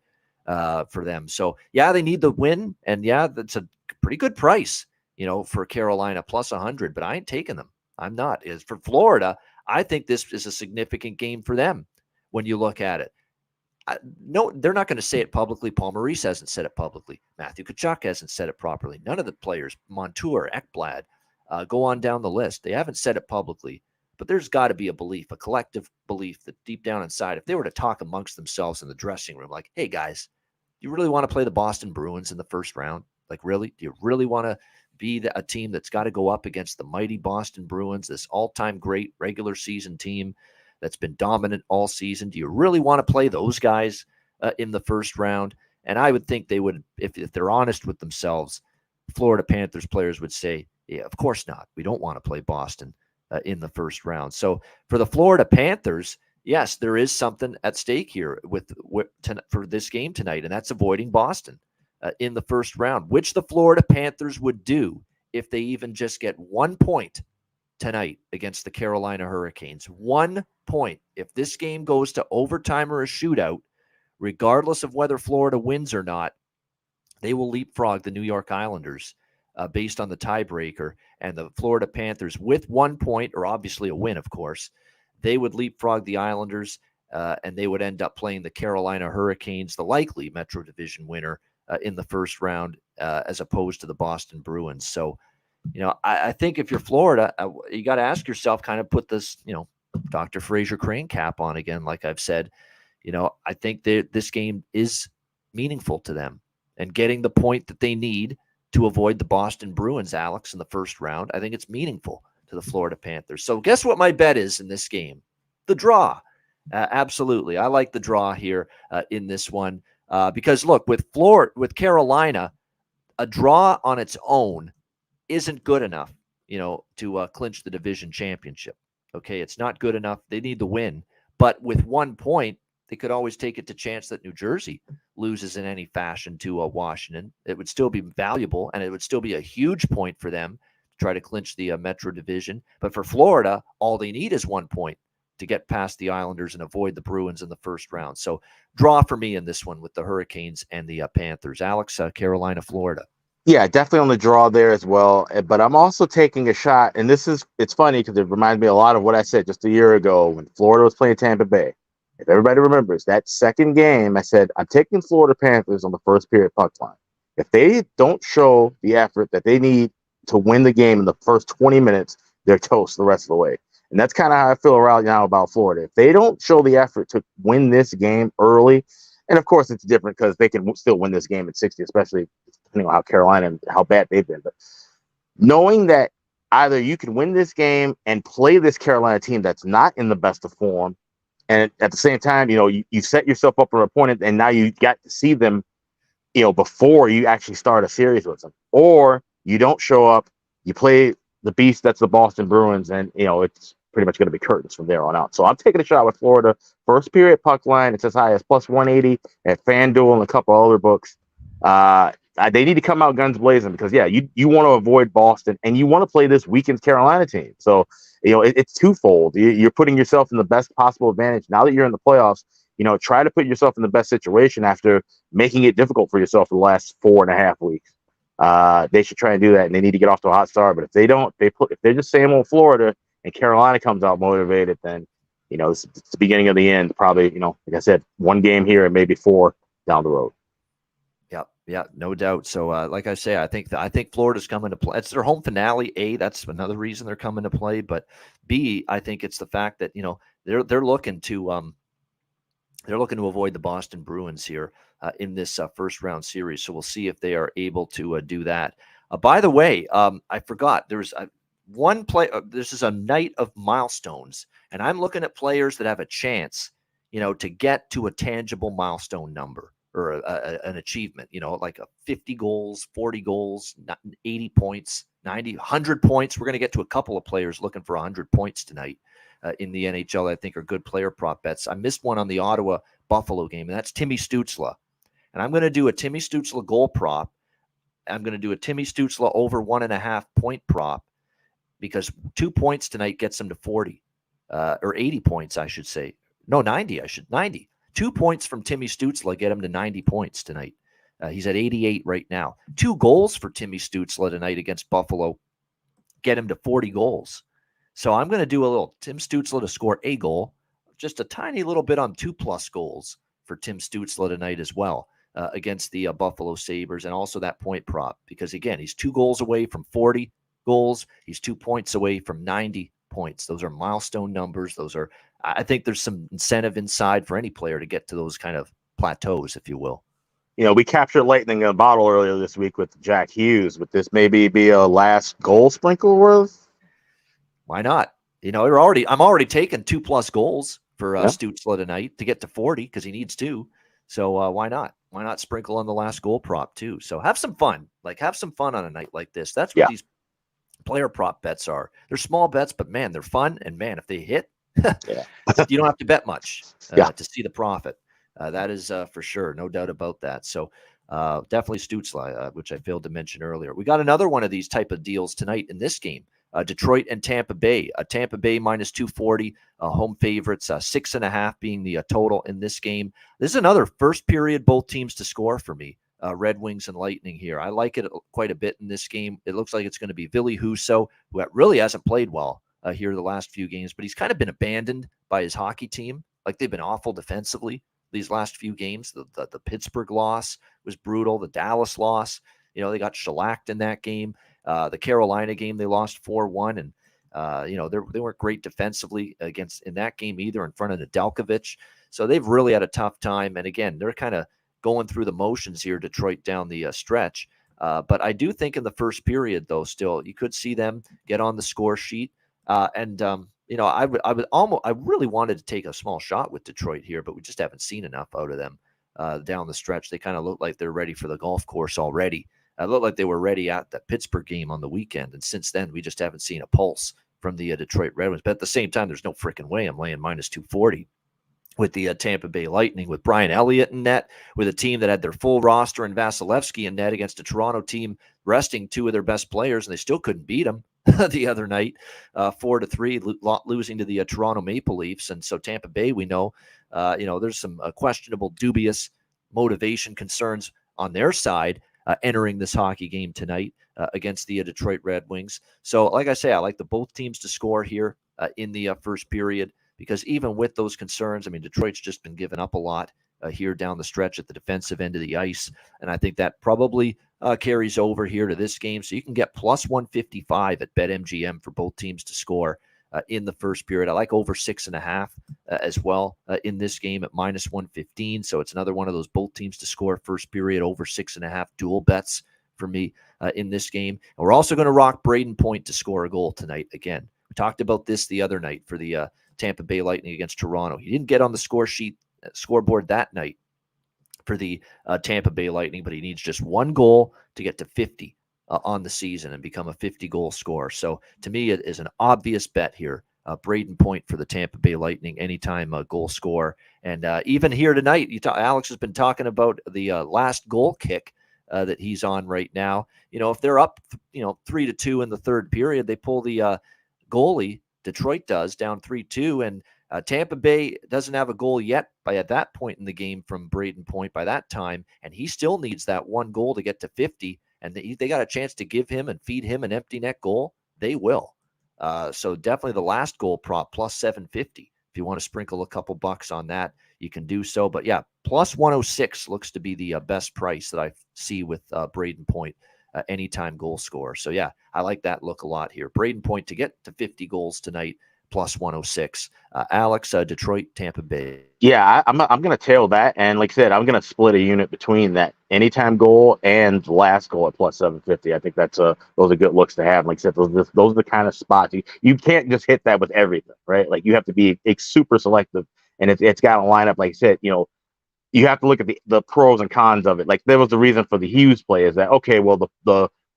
for them. So, yeah, they need the win, and, yeah, that's a pretty good price, for Carolina, plus 100, but I ain't taking them. I'm not. As for Florida, I think this is a significant game for them when you look at it. No, they're not going to say it publicly. Paul Maurice hasn't said it publicly. Matthew Tkachuk hasn't said it properly. None of the players, Montour, Ekblad, go on down the list. They haven't said it publicly, but there's got to be a belief, a collective belief that deep down inside, if they were to talk amongst themselves in the dressing room, like, hey, guys, do you really want to play the Boston Bruins in the first round? Like, really? Do you really want to be a team that's got to go up against the mighty Boston Bruins, this all-time great regular season team that's been dominant all season? Do you really want to play those guys in the first round? And I would think they would, if they're honest with themselves, Florida Panthers players would say, yeah, of course not. We don't want to play Boston in the first round. So for the Florida Panthers, yes, there is something at stake here for this game tonight, and that's avoiding Boston in the first round, which the Florida Panthers would do if they even just get 1 point tonight against the Carolina Hurricanes. 1 point. If this game goes to overtime or a shootout, regardless of whether Florida wins or not, they will leapfrog the New York Islanders based on the tiebreaker. And the Florida Panthers, with 1 point, or obviously a win, of course, they would leapfrog the Islanders, and they would end up playing the Carolina Hurricanes, the likely Metro Division winner, in the first round, as opposed to the Boston Bruins. So, I think if you're Florida, you got to ask yourself, kind of put this, Dr. Fraser Crane cap on again, like I've said. I think that this game is meaningful to them, and getting the point that they need to avoid the Boston Bruins, Alex, in the first round, I think it's meaningful to the Florida Panthers. So guess what my bet is in this game? The draw. Absolutely. I like the draw here in this one because, look, with Carolina, a draw on its own isn't good enough, to clinch the division championship. Okay, it's not good enough. They need the win. But with 1 point, they could always take it to chance that New Jersey loses in any fashion to Washington. It would still be valuable, and it would still be a huge point for them to try to clinch the Metro Division. But for Florida, all they need is 1 point to get past the Islanders and avoid the Bruins in the first round. So draw for me in this one with the Hurricanes and the Panthers. Alex, Carolina, Florida. Yeah, definitely on the draw there as well. But I'm also taking a shot, and it's funny because it reminds me a lot of what I said just a year ago when Florida was playing Tampa Bay. If everybody remembers that second game, I said, I'm taking Florida Panthers on the first period puck line. If they don't show the effort that they need to win the game in the first 20 minutes, they're toast the rest of the way. And that's kind of how I feel right now about Florida. If they don't show the effort to win this game early, and of course it's different because they can still win this game at 60, especially depending on how Carolina and how bad they've been. But knowing that either you can win this game and play this Carolina team that's not in the best of form, and at the same time, you set yourself up for an opponent, and now you got to see them, before you actually start a series with them. Or you don't show up, you play the beast that's the Boston Bruins, and, it's pretty much going to be curtains from there on out. So I'm taking a shot with Florida. First period puck line, it's as high as plus 180 at FanDuel and a couple other books. They need to come out guns blazing because, you want to avoid Boston, and you want to play this weekend's Carolina team. So, it's twofold. You're putting yourself in the best possible advantage. Now that you're in the playoffs, try to put yourself in the best situation after making it difficult for yourself for the last 4.5 weeks. They should try and do that, and they need to get off to a hot start. But if they don't, if they're just same old Florida and Carolina comes out motivated, then, it's the beginning of the end. Probably, like I said, one game here and maybe 4 down the road. Yeah, no doubt. So, like I say, I think Florida's coming to play. It's their home finale. A, that's another reason they're coming to play. But B, I think it's the fact that they're looking to avoid the Boston Bruins here in this first round series. So we'll see if they are able to do that. By the way, I forgot there's one play. This is a night of milestones, and I'm looking at players that have a chance, to get to a tangible milestone number. Or an achievement, like 50 goals, 40 goals, 80 points, 90, 100 points. We're going to get to a couple of players looking for 100 points tonight in the NHL. I think are good player prop bets. I missed one on the Ottawa Buffalo game, and that's Timmy Stützle. And I'm going to do a Timmy Stützle goal prop. I'm going to do a Timmy Stützle over 1.5 point prop because 2 points tonight gets him to 40 or 80 points, I should say. No, 90. 90. 2 points from Timmy Stützle get him to 90 points tonight. He's at 88 right now. 2 goals for Timmy Stützle tonight against Buffalo get him to 40 goals. So I'm going to do a little Tim Stützle to score a goal, just a tiny little bit on 2+ goals for Tim Stützle tonight as well against the Buffalo Sabres, and also that point prop because, again, he's 2 goals away from 40 goals. He's 2 points away from 90 points. Those are milestone numbers. I think there's some incentive inside for any player to get to those kind of plateaus, if you will. We captured lightning in a bottle earlier this week with Jack Hughes. Would this maybe be a last goal sprinkle worth? Why not? I'm already taking 2+ goals for Stützle tonight to get to 40 because he needs 2. So why not? Why not sprinkle on the last goal prop too? So have some fun. Have some fun on a night like this. That's what these player prop bets are. They're small bets, but man, they're fun. And man, if they hit, you don't have to bet much to see the profit. That is for sure. No doubt about that. So definitely Stützle, which I failed to mention earlier. We got another one of these type of deals tonight in this game. Detroit and Tampa Bay. Tampa Bay minus 240, home favorites, 6.5 being the total in this game. This is another first period, both teams to score for me. Red Wings and Lightning here. I like it quite a bit in this game. It looks like it's going to be Ville Husso, who really hasn't played well here the last few games, but he's kind of been abandoned by his hockey team. Like they've been awful defensively these last few games. The Pittsburgh loss was brutal. The Dallas loss, they got shellacked in that game. The Carolina game, they lost 4-1, and they weren't great defensively in that game either in front of Nedeljkovic. So they've really had a tough time. And again, they're kind of going through the motions here, Detroit down the stretch. But I do think in the first period, though, still you could see them get on the score sheet. I really wanted to take a small shot with Detroit here, but we just haven't seen enough out of them down the stretch. They kind of look like they're ready for the golf course already. It looked like they were ready at the Pittsburgh game on the weekend, and since then we just haven't seen a pulse from the Detroit Red Wings. But at the same time, there's no freaking way I'm laying minus 240 with the Tampa Bay Lightning, with Brian Elliott in net, with a team that had their full roster and Vasilevsky in net against a Toronto team resting 2 of their best players, and they still couldn't beat them the other night, 4-3, losing to the Toronto Maple Leafs. And so Tampa Bay, we know, there's some questionable, dubious motivation concerns on their side. entering this hockey game tonight against the Detroit Red Wings. So, like I say, I like both teams to score here in the first period, because even with those concerns, I mean, Detroit's just been giving up a lot here down the stretch at the defensive end of the ice, and I think that probably carries over here to this game. So you can get plus 155 at BetMGM for both teams to score in the first period. I like over 6.5 as well in this game at minus 115. So it's another one of those both teams to score first period over 6.5 dual bets for me in this game. And we're also going to rock Braden Point to score a goal tonight. Again, we talked about this the other night for the Tampa Bay Lightning against Toronto. He didn't get on the scoreboard that night for the Tampa Bay Lightning, but he needs just one goal to get to 50 on the season and become a 50-goal scorer. So to me, it is an obvious bet here. Braden Point for the Tampa Bay Lightning, anytime goal score. And even here tonight, Alex has been talking about the last goal kick that he's on right now. If they're up, 3-2 in the third period, they pull the goalie, Detroit does, down 3-2, and Tampa Bay doesn't have a goal yet at that point in the game from Braden Point by that time, and he still needs that one goal to get to 50, and they got a chance to give him and feed him an empty net goal. They will. So definitely the last goal prop, plus 750. If you want to sprinkle a couple bucks on that, you can do so. But yeah, plus 106 looks to be the best price that I see with Braden Point, anytime goal scorer. So yeah, I like that look a lot here. Braden Point to get to 50 goals tonight, plus 106. Alex, Detroit, Tampa Bay. Yeah, I'm going to tail that. And like I said, I'm going to split a unit between that anytime goal and last goal at plus 750. I think those are good looks to have. Like I said, those are the kind of spots. You can't just hit that with everything, right? Like you have to be super selective. And it's got to line up, like I said, you have to look at the pros and cons of it. Like there was the reason for the Hughes play is that, okay, well,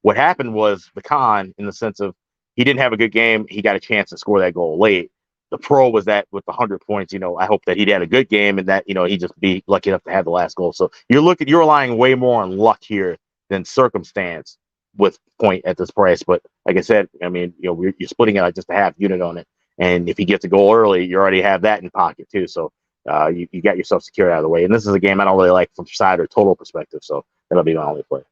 what happened was the con in the sense of he didn't have a good game. He got a chance to score that goal late. The pro was that with the 100 points, I hope that he'd had a good game and that, he just be lucky enough to have the last goal. So you're relying way more on luck here than circumstance with Point at this price. But like I said, I mean, you're splitting it just a half unit on it. And if he gets a goal early, you already have that in pocket too. So you got yourself secured out of the way. And this is a game I don't really like from side or total perspective. So that'll be my only play.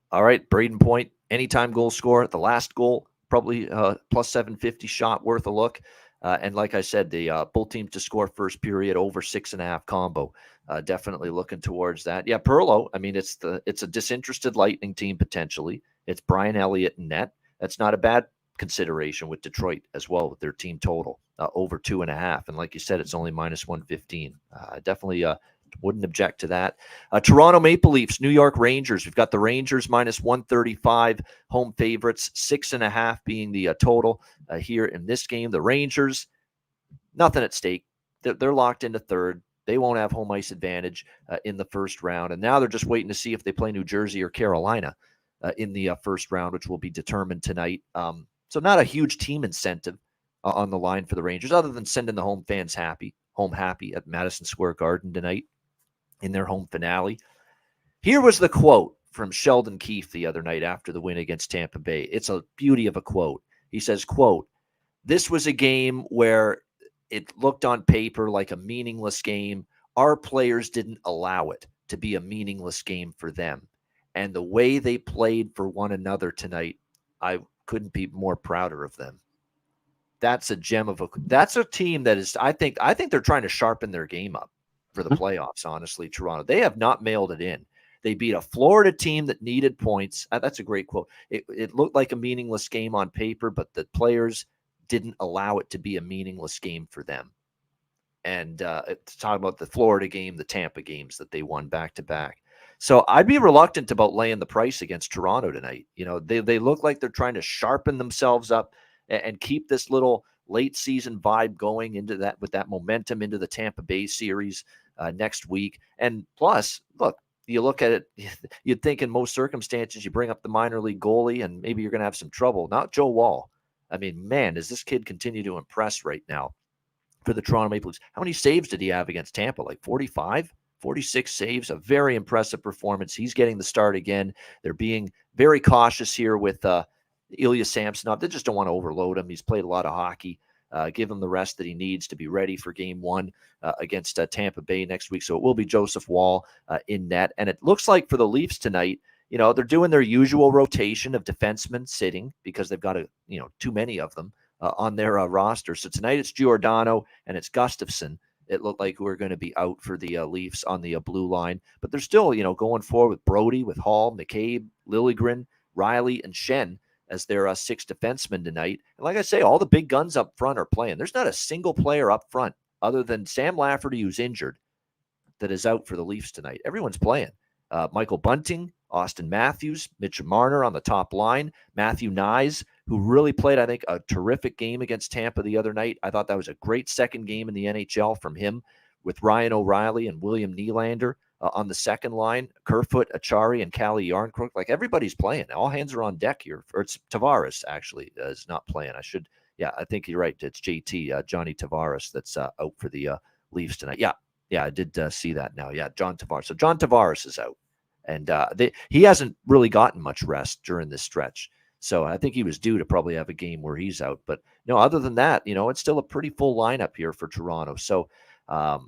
All right, Braden Point, anytime goal scorer. The last goal, probably plus 750 shot worth a look. And like I said, the both teams to score first period over 6.5 combo. Definitely looking towards that. Yeah, Perlo, I mean, it's a disinterested Lightning team potentially. It's Brian Elliott in net. That's not a bad consideration with Detroit as well with their team total over 2.5. And like you said, it's only minus 115. Definitely wouldn't object to that. Toronto Maple Leafs, New York Rangers. We've got the Rangers minus 135, home favorites, 6.5 being the total here in this game. The Rangers, nothing at stake. They're locked into third. They won't have home ice advantage in the first round. And now they're just waiting to see if they play New Jersey or Carolina in the first round, which will be determined tonight. So not a huge team incentive on the line for the Rangers, other than sending the home fans home happy at Madison Square Garden tonight in their home finale. Here was the quote from Sheldon Keefe the other night after the win against Tampa Bay. It's a beauty of a quote. He says, quote, "This was a game where it looked on paper like a meaningless game. Our players didn't allow it to be a meaningless game for them. And the way they played for one another tonight, I couldn't be more prouder of them." That's a gem of that's a team that is, I think they're trying to sharpen their game up for the playoffs, honestly, Toronto. They have not mailed it in. They beat a Florida team that needed points. That's a great quote. It looked like a meaningless game on paper, but the players didn't allow it to be a meaningless game for them. And to talk about the Florida game, the Tampa games that they won back-to-back. So I'd be reluctant about laying the price against Toronto tonight. They look like they're trying to sharpen themselves up and keep this little late season vibe going into that with that momentum into the Tampa Bay series next week. And plus, look, you look at it, you'd think in most circumstances you bring up the minor league goalie and maybe you're going to have some trouble. Not Joe Wall. I mean, man, does this kid continue to impress right now for the Toronto Maple Leafs? How many saves did he have against Tampa? Like 45? 46 saves, a very impressive performance. He's getting the start again. They're being very cautious here with Ilya Samsonov. They just don't want to overload him. He's played a lot of hockey give him the rest that he needs to be ready for game one against Tampa Bay next week. So it will be Joseph Woll in net. And it looks like for the Leafs tonight, they're doing their usual rotation of defensemen sitting because they've got too many of them on their roster. So tonight it's Giordano and it's Gustafsson. It looked like we're going to be out for the Leafs on the blue line, but they're still, going forward with Brody, with Hall, McCabe, Liljegren, Riley, and Shen as their 6 defensemen tonight. And like I say, all the big guns up front are playing. There's not a single player up front other than Sam Lafferty, who's injured, that is out for the Leafs tonight. Everyone's playing. Michael Bunting, Austin Matthews, Mitch Marner on the top line, Matthew Nyes, who really played, I think, a terrific game against Tampa the other night. I thought that was a great second game in the NHL from him, with Ryan O'Reilly and William Nylander on the second line, Kerfoot, Achari, and Calle Yarncrook. Like, everybody's playing. All hands are on deck here. Or it's Tavares, actually, is not playing. I think you're right. It's JT, Johnny Tavares, that's out for the Leafs tonight. Yeah, I did see that now. Yeah, John Tavares. So John Tavares is out. And he hasn't really gotten much rest during this stretch. So I think he was due to probably have a game where he's out. But no, other than that, it's still a pretty full lineup here for Toronto. So I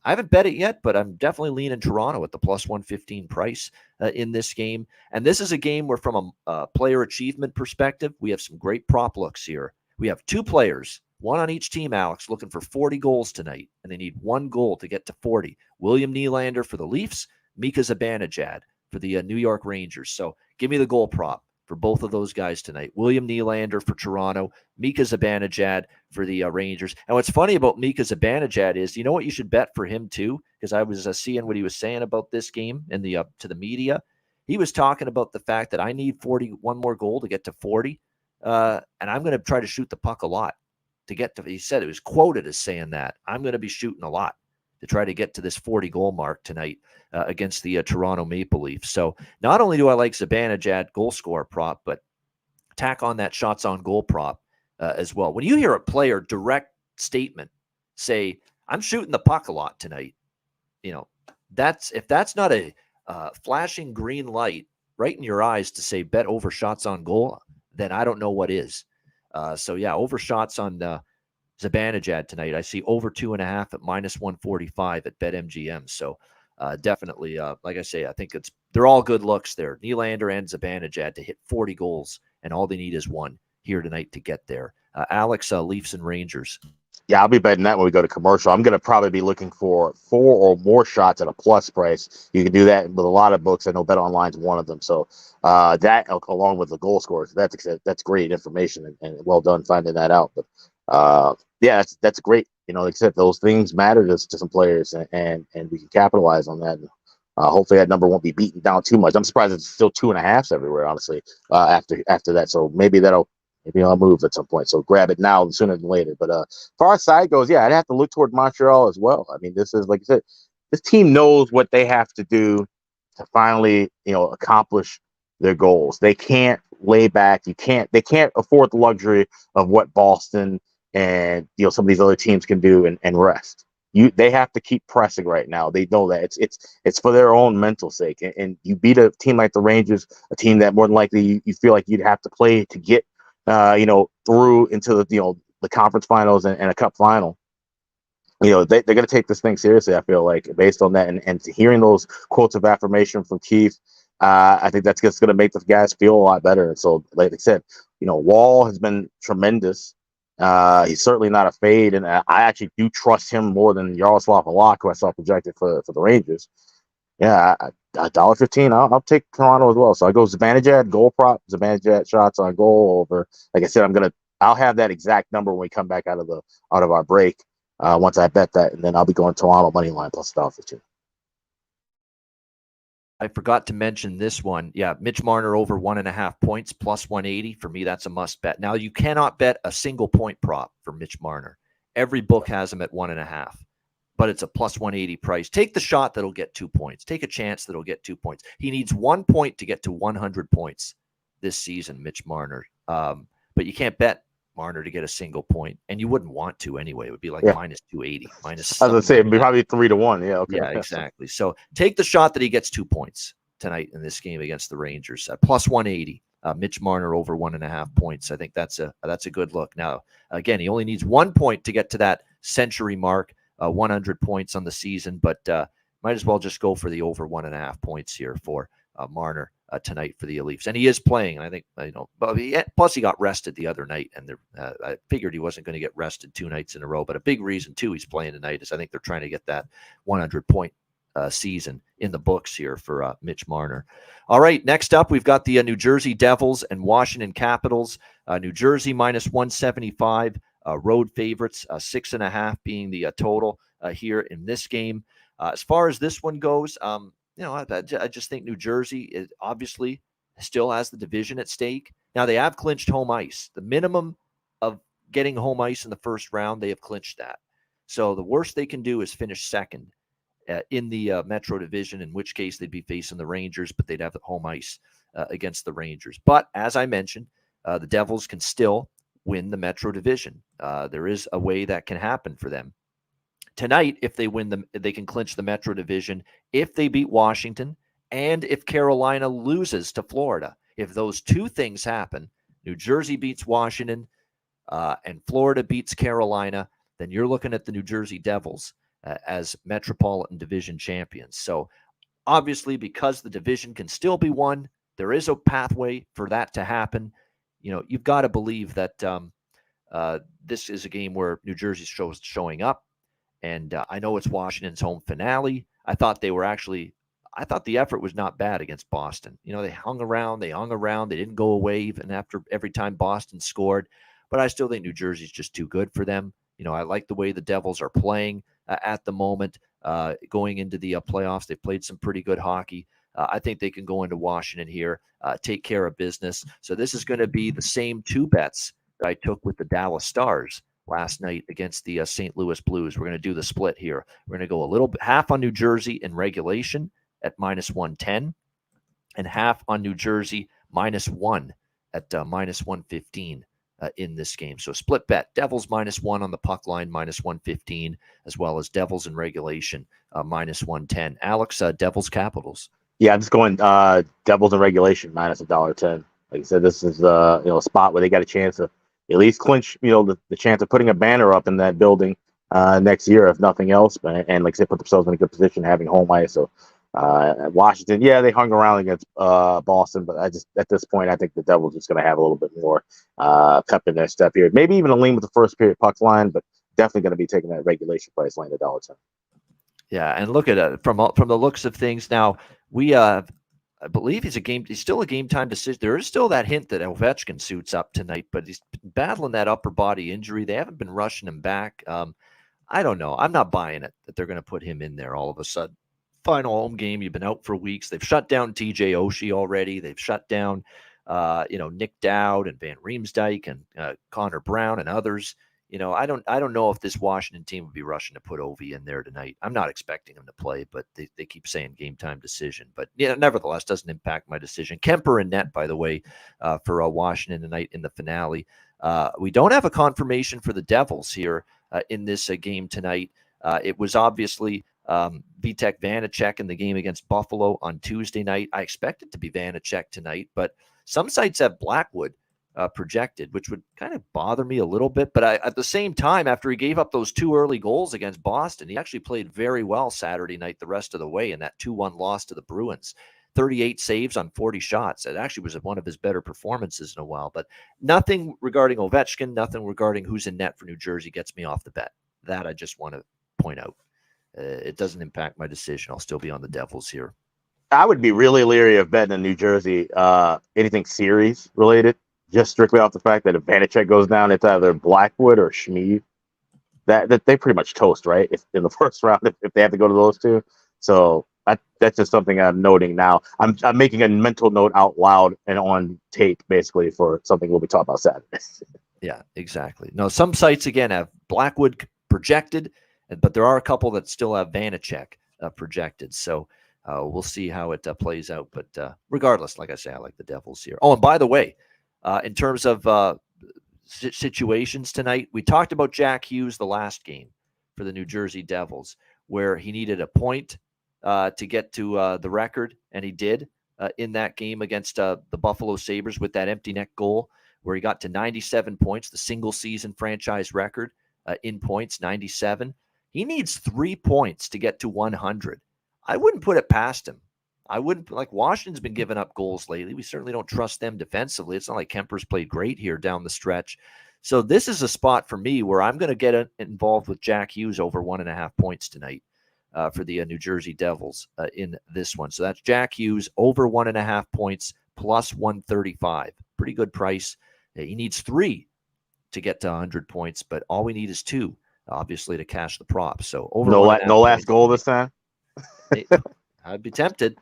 haven't bet it yet, but I'm definitely leaning Toronto at the plus 115 price in this game. And this is a game where, from a player achievement perspective, we have some great prop looks here. We have 2 players, one on each team, Alex, looking for 40 goals tonight, and they need 1 goal to get to 40. William Nylander for the Leafs, Mika Zibanejad for the New York Rangers. So give me the goal prop for both of those guys tonight. William Nylander for Toronto, Mika Zibanejad for the Rangers. And what's funny about Mika Zibanejad is, you know what you should bet for him too? Because I was seeing what he was saying about this game in the to the media. He was talking about the fact that I need 41 more goal to get to 40, and I'm going to try to shoot the puck a lot to get to. He said, it was quoted as saying that I'm going to be shooting a lot to try to get to this 40 goal mark tonight against the Toronto Maple Leafs. So not only do I like Zibanejad goal scorer prop, but tack on that shots on goal prop as well. When you hear a player direct statement say, I'm shooting the puck a lot tonight, if that's not a flashing green light right in your eyes to say bet over shots on goal, then I don't know what is. So yeah, over shots on Zibanejad tonight. I see over 2.5 at minus 145 at BetMGM. So definitely, like I say, I think they're all good looks there. Nylander and Zibanejad to hit 40 goals, and all they need is 1 here tonight to get there. Alex, Leafs and Rangers. Yeah, I'll be betting that when we go to commercial. I'm going to probably be looking for 4 or more shots at a plus price. You can do that with a lot of books. I know Bet Online's one of them. So that, along with the goal scores, that's great information, and well done finding that out. But yeah, that's great. Like I said, those things matter to some players, and we can capitalize on that. Hopefully that number won't be beaten down too much. I'm surprised it's still 2.5s everywhere, honestly, after that. So maybe I'll move at some point. So grab it now sooner than later. But far as side goes, yeah, I'd have to look toward Montreal as well. I mean, this is, like I said, this team knows what they have to do to finally, accomplish their goals. They can't lay back. They can't afford the luxury of what Boston and some of these other teams can do and rest. They have to keep pressing right now. They know that it's for their own mental sake. And you beat a team like the Rangers, a team that more than likely you feel like you'd have to play to get through into the conference finals and a cup final. They're going to take this thing seriously, I feel like, based on that. And hearing those quotes of affirmation from Keith, I think that's just going to make the guys feel a lot better. And so, like I said, Woll has been tremendous. He's certainly not a fade, and I actually do trust him more than Yaroslav Halak, who I saw projected for the Rangers. Yeah, $1.15. I'll take Toronto as well. So I go Zibanejad goal prop, Zibanejad shots on goal over. Like I said, I'll have that exact number when we come back out of our break. Once I bet that, and then I'll be going Toronto money line plus $1.15. I forgot to mention this one. Yeah, Mitch Marner over 1.5 points plus 180. For me, that's a must bet. Now, you cannot bet a single point prop for Mitch Marner. Every book has him at 1.5, but it's a plus 180 price. Take the shot that'll get 2 points. Take a chance that'll get 2 points. He needs 1 point to get to 100 points this season, Mitch Marner. But you can't bet Marner to get a single point, and you wouldn't want to anyway. It would be like minus 280, minus. I was gonna say it'd be probably 3-1. Yeah, okay. Yeah, exactly. So take the shot that he gets 2 points tonight in this game against the Rangers at plus 180 Mitch Marner over 1.5 points. I think that's a good look. Now, again, he only needs 1 point to get to that century mark, 100 points on the season, but might as well just go for the over 1.5 points here for Marner tonight for the Leafs. And he is playing. I think, but plus he got rested the other night, and I figured he wasn't going to get rested 2 nights in a row. But a big reason, too, he's playing tonight is I think they're trying to get that 100-point season in the books here for Mitch Marner. All right, next up, we've got the New Jersey Devils and Washington Capitals. New Jersey minus 175, road favorites, 6.5 being the total here in this game. As far as this one goes, I just think New Jersey is obviously still has the division at stake. Now, they have clinched home ice. The minimum of getting home ice in the first round, they have clinched that. So the worst they can do is finish second in the Metro Division, in which case they'd be facing the Rangers, but they'd have home ice against the Rangers. But as I mentioned, the Devils can still win the Metro Division. There is a way that can happen for them. Tonight, if they win they can clinch the Metro Division if they beat Washington and if Carolina loses to Florida. If those 2 things happen, New Jersey beats Washington and Florida beats Carolina, then you're looking at the New Jersey Devils as Metropolitan Division champions. So obviously, because the division can still be won, there is a pathway for that to happen. You've got to believe that this is a game where New Jersey's showing up. And I know it's Washington's home finale. I thought the effort was not bad against Boston. They hung around, they didn't go away even after every time Boston scored. But I still think New Jersey's just too good for them. I like the way the Devils are playing at the moment going into the playoffs. They've played some pretty good hockey. I think they can go into Washington here, take care of business. So this is going to be the same 2 bets that I took with the Dallas Stars last night against the St. Louis Blues. We're going to do the split here. We're going to go a little bit half on New Jersey in regulation at minus 110 and half on New Jersey minus 1 at minus 115 in this game. So split bet, Devils minus 1 on the puck line, minus 115, as well as Devils in regulation, minus 110. Alex, Devils Capitals. Yeah, I'm just going Devils in regulation minus $1.10. Like I said, this is a spot where they got a chance to at least clinch, the chance of putting a banner up in that building next year, if nothing else. And like I said, put themselves in a good position having home ice. So Washington, they hung around against Boston, but at this point, I think the Devils just going to have a little bit more pep in their step here. Maybe even a lean with the first period puck line, but definitely going to be taking that regulation price line at $1.10. Yeah, and look at it from the looks of things. Now I believe he's still a game time decision. There is still that hint that Ovechkin suits up tonight, but he's battling that upper body injury. They haven't been rushing him back. I don't know. I'm not buying it that they're going to put him in there all of a sudden. Final home game. You've been out for weeks. They've shut down TJ Oshie already. They've shut down, Nick Dowd and Van Riemsdyk and Connor Brown and others. I don't know if this Washington team would be rushing to put Ovi in there tonight. I'm not expecting him to play, but they keep saying game time decision. But nevertheless, doesn't impact my decision. Kemper and net, by the way, for Washington tonight in the finale. We don't have a confirmation for the Devils here in this game tonight. It was obviously Vitek Vanacek in the game against Buffalo on Tuesday night. I expect it to be Vanacek tonight, but some sites have Blackwood projected, which would kind of bother me a little bit. But at the same time, after he gave up those 2 early goals against Boston, he actually played very well Saturday night the rest of the way in that 2-1 loss to the Bruins. 38 saves on 40 shots. It actually was one of his better performances in a while. But nothing regarding Ovechkin, nothing regarding who's in net for New Jersey gets me off the bet. That I just want to point out. It doesn't impact my decision. I'll still be on the Devils here. I would be really leery of betting in New Jersey anything series related. Just strictly off the fact that if Vanacek goes down, it's either Blackwood or Schmid. That they pretty much toast, right? If in the first round, if they have to go to those 2. So that's just something I'm noting now. I'm making a mental note out loud and on tape, basically, for something we'll be talking about Saturday. Yeah, exactly. No, some sites, again, have Blackwood projected, but there are a couple that still have Vanacek projected. So we'll see how it plays out. But regardless, like I say, I like the Devils here. Oh, and by the way, in terms of situations tonight, we talked about Jack Hughes the last game for the New Jersey Devils, where he needed a point to get to the record, and he did in that game against the Buffalo Sabres with that empty net goal where he got to 97 points, the single season franchise record in points, 97. He needs 3 points to get to 100. I wouldn't put it past him. I wouldn't, like, Washington's been giving up goals lately. We certainly don't trust them defensively. It's not like Kemper's played great here down the stretch. So this is a spot for me where I'm going to get involved with Jack Hughes over 1.5 points tonight for the New Jersey Devils in this one. So that's Jack Hughes over 1.5 points plus 135. Pretty good price. He needs 3 to get to 100 points, but all we need is 2, obviously, to cash the prop. So over no last goal this time. I'd be tempted.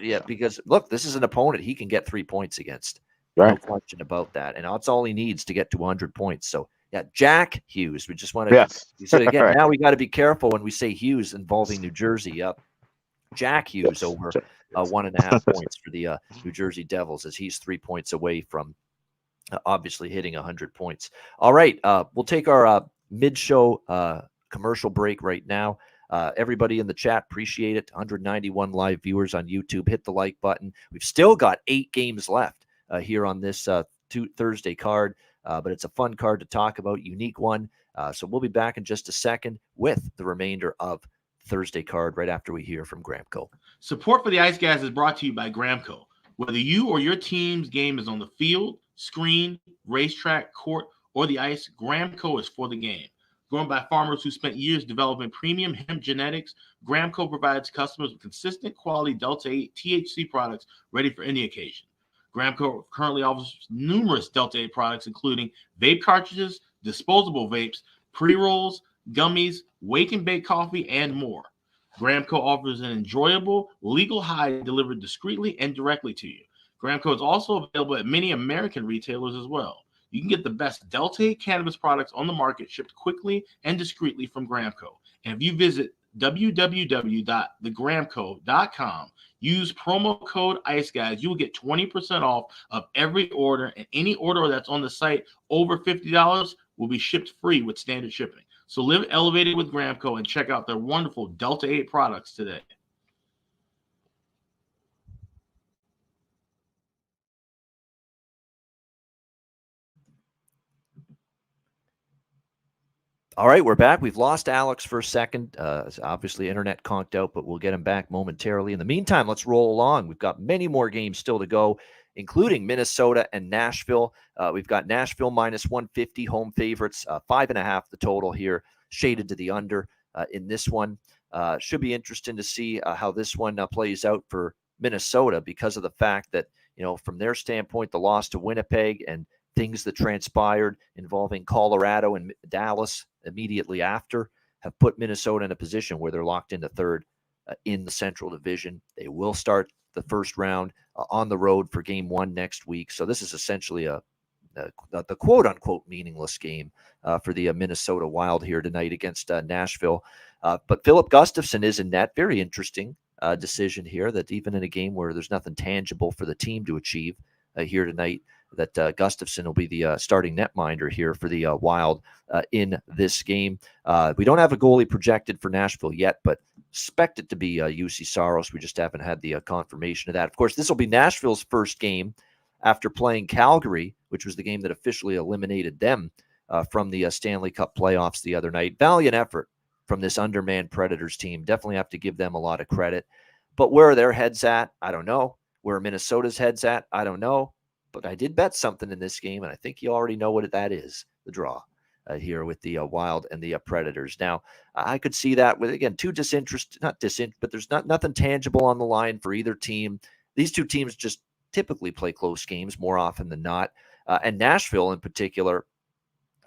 Yeah, because look, this is an opponent he can get 3 points against. Right. No question about that. And that's all he needs to get to 100 points. So, yeah, Jack Hughes. We just want to. Yes. So again, right. Now we got to be careful when we say Hughes involving New Jersey. Yep. Jack Hughes over 1.5 points for the New Jersey Devils, as he's 3 points away from obviously hitting 100 points. All right, we'll take our mid-show commercial break right now. Everybody in the chat, appreciate it. 191 live viewers on YouTube. Hit the like button. We've still got 8 games left here on this Thursday card, but it's a fun card to talk about, unique one. So we'll be back in just a second with the remainder of Thursday card right after we hear from Gramco. Support for the Ice Guys is brought to you by Gramco. Whether you or your team's game is on the field, screen, racetrack, court, or the ice, Gramco is for the game. Grown by farmers who spent years developing premium hemp genetics, Gramco provides customers with consistent quality Delta-8 THC products ready for any occasion. Gramco currently offers numerous Delta-8 products, including vape cartridges, disposable vapes, pre-rolls, gummies, wake and bake coffee, and more. Gramco offers an enjoyable, legal high delivered discreetly and directly to you. Gramco is also available at many American retailers as well. You can get the best Delta-8 cannabis products on the market shipped quickly and discreetly from Gramco. And if you visit www.thegramco.com, use promo code ICEGUYS, you will get 20% off of every order, and any order that's on the site over $50 will be shipped free with standard shipping. So live elevated with Gramco and check out their wonderful Delta-8 products today. All right, we're back. We've lost Alex for a second. Obviously, internet conked out, but we'll get him back momentarily. In the meantime, let's roll along. We've got many more games still to go, including Minnesota and Nashville. We've got Nashville minus 150 home favorites, 5.5 the total here, shaded to the under in this one. Should be interesting to see how this one plays out for Minnesota, because of the fact that, you know, from their standpoint, the loss to Winnipeg and things that transpired involving Colorado and Dallas immediately after have put Minnesota in a position where they're locked into third in the Central Division. They will start the first round on the road for game 1 next week. So this is essentially the quote-unquote meaningless game for the Minnesota Wild here tonight against Nashville. But Philip Gustafsson is in net. Very interesting decision here, that even in a game where there's nothing tangible for the team to achieve here tonight, that Gustafsson will be the starting netminder here for the Wild in this game. We don't have a goalie projected for Nashville yet, but expect it to be UC Saros. We just haven't had the confirmation of that. Of course, this will be Nashville's first game after playing Calgary, which was the game that officially eliminated them from the Stanley Cup playoffs the other night. Valiant effort from this undermanned Predators team. Definitely have to give them a lot of credit. But where are their heads at? I don't know. Where Minnesota's heads at? I don't know. But I did bet something in this game, and I think you already know what that is, the draw here with the Wild and the Predators. Now, I could see that with, again, but there's nothing tangible on the line for either team. These two teams just typically play close games more often than not. And Nashville in particular,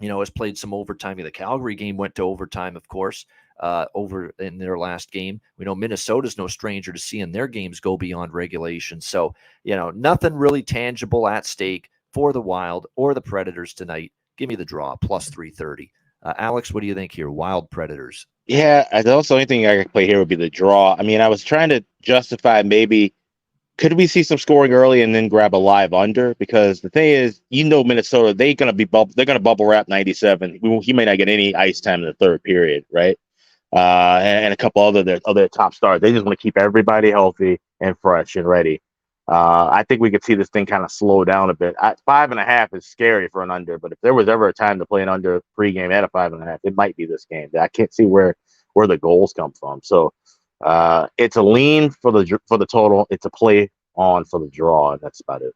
you know, has played some overtime. The Calgary game went to overtime, of course, over in their last game. We know Minnesota's no stranger to seeing their games go beyond regulation. So, you know, nothing really tangible at stake for the Wild or the Predators tonight. Give me the draw, plus 330. Alex, what do you think here? Wild Predators. Yeah, the only thing I could play here would be the draw. I mean, I was trying to justify maybe, could we see some scoring early and then grab a live under? Because the thing is, you know, Minnesota, they're going to bubble wrap 97. He may not get any ice time in the third period, right? And a couple other top stars. They just want to keep everybody healthy and fresh and ready. I think we could see this thing kind of slow down a bit. 5.5 is scary for an under, but if there was ever a time to play an under pregame at a 5.5, it might be this game. I can't see where the goals come from. So it's a lean for the total. It's a play on for the draw, and that's about it.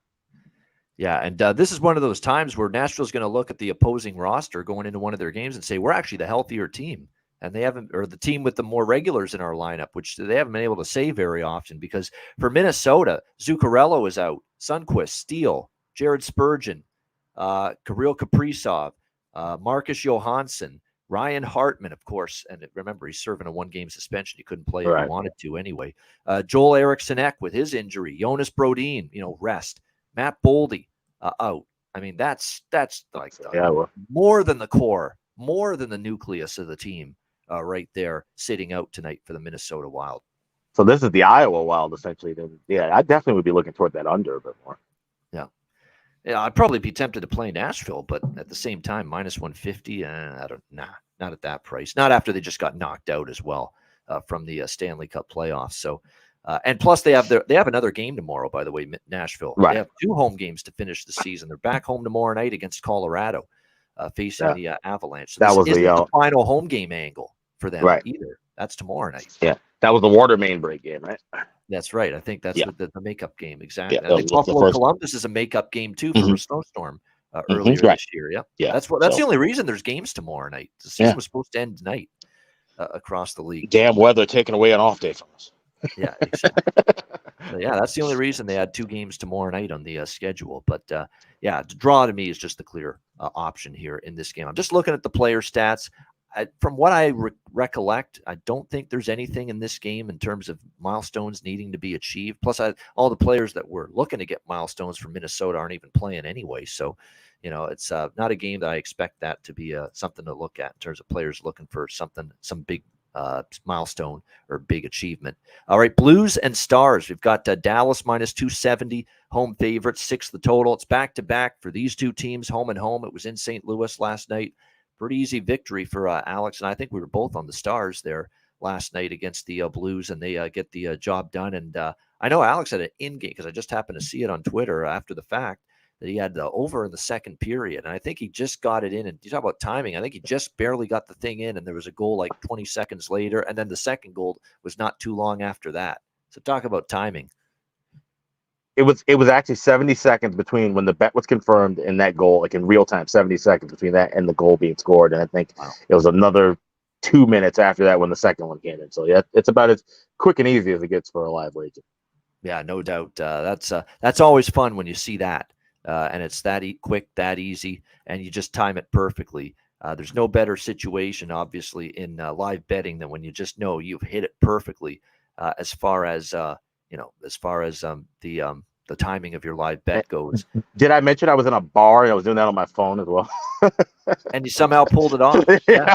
Yeah, and this is one of those times where Nashville's going to look at the opposing roster going into one of their games and say, we're actually the healthier team. And they haven't, or the team with the more regulars in our lineup, which they haven't been able to say very often, because for Minnesota, Zuccarello is out, Sundqvist, Steele, Jared Spurgeon, Kirill Kaprizov, Marcus Johansson, Ryan Hartman, of course, and remember, he's serving a 1-game suspension. He couldn't play if he wanted to anyway. Joel Eriksson with his injury, Jonas Brodin, rest, Matt Boldy out. I mean, that's like more than the core, more than the nucleus of the team. Right there, sitting out tonight for the Minnesota Wild. So this is the Iowa Wild, essentially. Then, yeah, I definitely would be looking toward that under a bit more. Yeah, I'd probably be tempted to play Nashville, but at the same time, minus 150. Not at that price. Not after they just got knocked out as well from the Stanley Cup playoffs. So, and plus they have another game tomorrow. By the way, Nashville. Right. They have 2 home games to finish the season. They're back home tomorrow night against Colorado, facing the Avalanche. So that was the final home game angle for them either. That's tomorrow night. Yeah, that was the water main break game, right? That's right. I think that's the makeup game. Exactly. Yeah, I think Buffalo Columbus is a makeup game too for a snowstorm earlier this year. Yeah. That's the only reason there's games tomorrow night. The season was supposed to end tonight across the league. Damn weather taking away an off day from us. Yeah, exactly. So, that's the only reason they had 2 games tomorrow night on the schedule. But the draw to me is just the clear option here in this game. I'm just looking at the player stats. From what I recollect, I don't think there's anything in this game in terms of milestones needing to be achieved. Plus, all the players that were looking to get milestones from Minnesota aren't even playing anyway. So, it's not a game that I expect that to be something to look at in terms of players looking for some big milestone or big achievement. All right, Blues and Stars. We've got Dallas minus 270, home favorites, 6 the total. It's back-to-back for these 2 teams, home and home. It was in St. Louis last night. Pretty easy victory for Alex, and I think we were both on the Stars there last night against the Blues, and they get the job done. And I know Alex had an in-game, because I just happened to see it on Twitter after the fact, that he had the over in the second period, and I think he just got it in. And you talk about timing, I think he just barely got the thing in, and there was a goal like 20 seconds later, and then the second goal was not too long after that. So talk about timing. It was actually 70 seconds between when the bet was confirmed and that goal, like in real time, 70 seconds between that and the goal being scored. And I think it was another 2 minutes after that when the second one came in. So yeah, it's about as quick and easy as it gets for a live wager. Yeah, no doubt. That's always fun when you see that. And it's that quick, that easy, and you just time it perfectly. There's no better situation, obviously, in live betting than when you just know you've hit it perfectly as far as the timing of your live bet goes. Did I mention I was in a bar and I was doing that on my phone as well? And you somehow pulled it off. Yeah,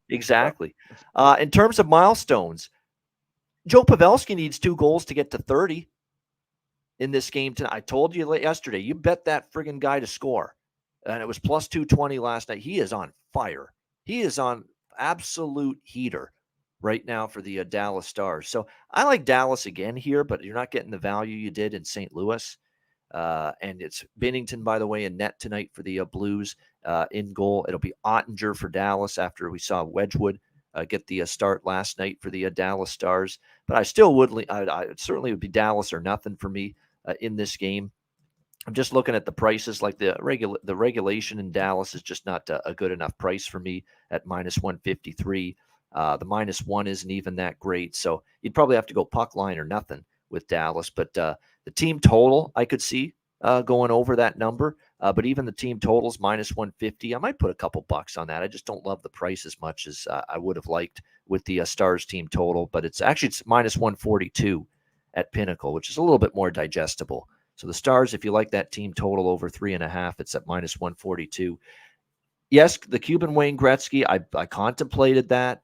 exactly. In terms of milestones, Joe Pavelski needs 2 goals to get to 30 in this game tonight. I told you yesterday, you bet that friggin' guy to score. And it was plus 220 last night. He is on fire. He is on absolute heater right now for the Dallas Stars. So I like Dallas again here, but you're not getting the value you did in St. Louis. And it's Binnington, by the way, in net tonight for the Blues in goal. It'll be Ottinger for Dallas after we saw Wedgwood get the start last night for the Dallas Stars. But I still would, I certainly would be Dallas or nothing for me in this game. I'm just looking at the prices, like the regulation in Dallas is just not a good enough price for me at minus 153. The -1 isn't even that great. So you'd probably have to go puck line or nothing with Dallas. But the team total, I could see going over that number. But even the team totals minus 150, I might put a couple bucks on that. I just don't love the price as much as I would have liked with the Stars team total. But it's minus 142 at Pinnacle, which is a little bit more digestible. So the Stars, if you like that team total over 3.5, it's at minus 142. Yes, the Cuban Wayne Gretzky, I contemplated that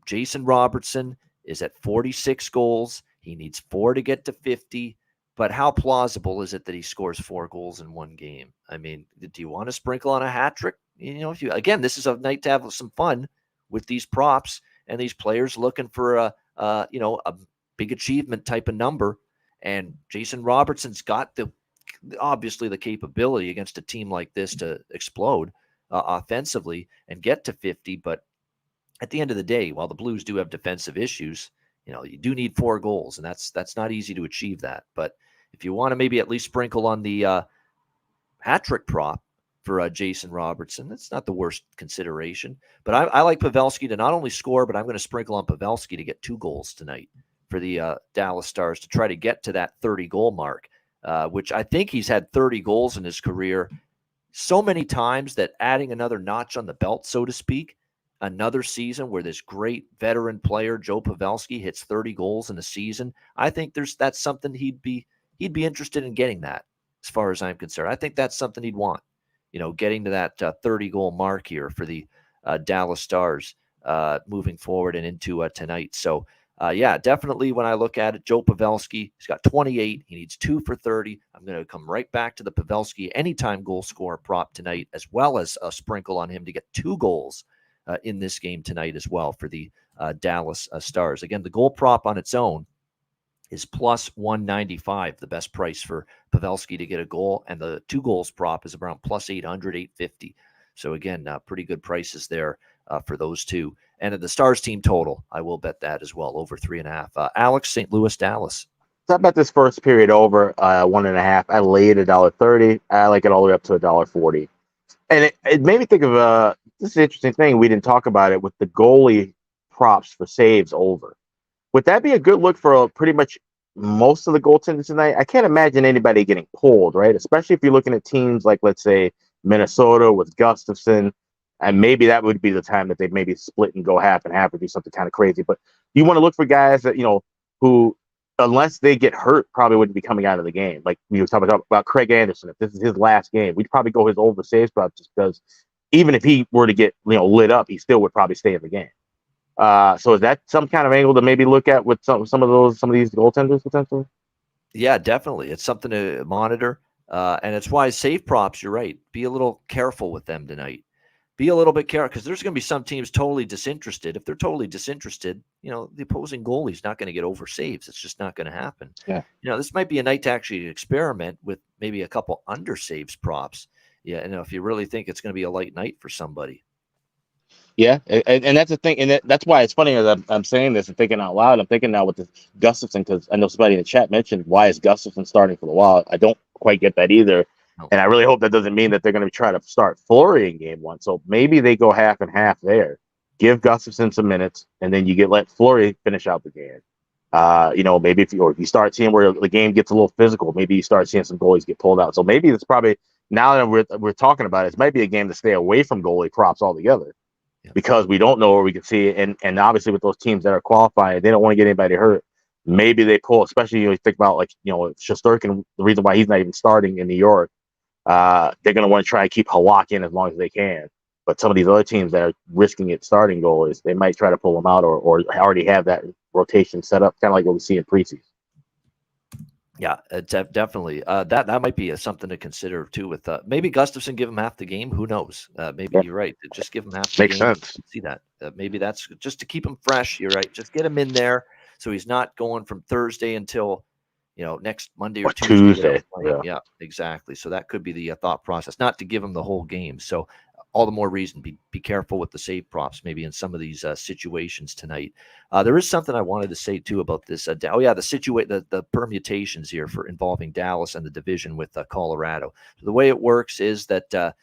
Jason Robertson is at 46 goals. He needs 4 to get to 50. But how plausible is it that he scores 4 goals in one game? I mean, do you want to sprinkle on a hat trick? Again, this is a night to have some fun with these props and these players looking for a big achievement type of number. And Jason Robertson's got obviously the capability against a team like this to explode offensively and get to 50. But at the end of the day, while the Blues do have defensive issues, you do need 4 goals, and that's not easy to achieve that. But if you want to maybe at least sprinkle on the hat trick prop for Jason Robertson, that's not the worst consideration. But I like Pavelski to not only score, but I'm going to sprinkle on Pavelski to get 2 goals tonight for the Dallas Stars to try to get to that 30-goal mark, which I think he's had 30 goals in his career so many times that adding another notch on the belt, so to speak, another season where this great veteran player, Joe Pavelski, hits 30 goals in a season, I think that's something he'd be interested in getting that, as far as I'm concerned. I think that's something he'd want, getting to that 30-goal mark here for the Dallas Stars moving forward and into tonight. So, yeah, definitely when I look at it, Joe Pavelski, he's got 28. He needs 2 for 30. I'm going to come right back to the Pavelski anytime goal scorer prop tonight, as well as a sprinkle on him to get 2 goals in this game tonight as well for the Dallas Stars. Again, the goal prop on its own is plus 195, the best price for Pavelski to get a goal, and the 2 goals prop is around plus 800, 850. So again, pretty good prices there for those two. And at the Stars team total, I will bet that as well, over 3.5. Alex, St. Louis, Dallas. So I bet this first period over 1.5. I laid $1.30. I like it all the way up to $1.40. And it made me think of this is an interesting thing. We didn't talk about it with the goalie props for saves over. Would that be a good look for pretty much most of the goaltenders tonight? I can't imagine anybody getting pulled, right? Especially if you're looking at teams like, let's say, Minnesota with Gustafsson, and maybe that would be the time that they maybe split and go half and half or do something kind of crazy. But you want to look for guys that, who, unless they get hurt, probably wouldn't be coming out of the game. Like we were talking about Craig Anderson. If this is his last game, we'd probably go his over saves prop just because even if he were to get lit up, he still would probably stay in the game. So is that some kind of angle to maybe look at with some of these goaltenders potentially? Yeah, definitely. It's something to monitor. And it's why save props, you're right. Be a little careful with them tonight. Be a little bit careful because there's going to be some teams totally disinterested. If they're totally disinterested, the opposing goalie's not going to get over saves. It's just not going to happen. Yeah. This might be a night to actually experiment with maybe a couple under saves props. Yeah. And if you really think it's going to be a light night for somebody. Yeah, and that's the thing, and that's why it's funny as I'm saying this and thinking out loud. I'm thinking now with the Gustafsson, because I know somebody in the chat mentioned why is Gustafsson starting for the Wild. I don't quite get that either, and I really hope that doesn't mean that they're going to try to start Fleury in game 1. So maybe they go half and half there. Give Gustafsson some minutes, and then let Fleury finish out the game. Maybe if you start seeing where the game gets a little physical, maybe you start seeing some goalies get pulled out. So maybe it's probably now that we're talking about it, might be a game to stay away from goalie props altogether. Because we don't know where we can see it. And obviously with those teams that are qualifying, they don't want to get anybody hurt. Maybe they pull, especially you think about Shesterkin, the reason why he's not even starting in New York. They're going to want to try and keep Halak in as long as they can. But some of these other teams that are risking it starting goalies, they might try to pull them out or already have that rotation set up, kind of like what we see in preseason. Yeah, definitely. That might be something to consider too. With maybe Gustafsson, give him half the game. Who knows? Maybe You're right. Just give him half the Makes game. Sense. See that? Maybe that's just to keep him fresh. You're right. Just get him in there so he's not going from Thursday until next Monday or Tuesday. Yeah, exactly. So that could be the thought process. Not to give him the whole game. So all the more reason be careful with the save props maybe in some of these situations tonight. There is something I wanted to say too about this. The permutations here for involving Dallas and the division with Colorado. So the way it works is that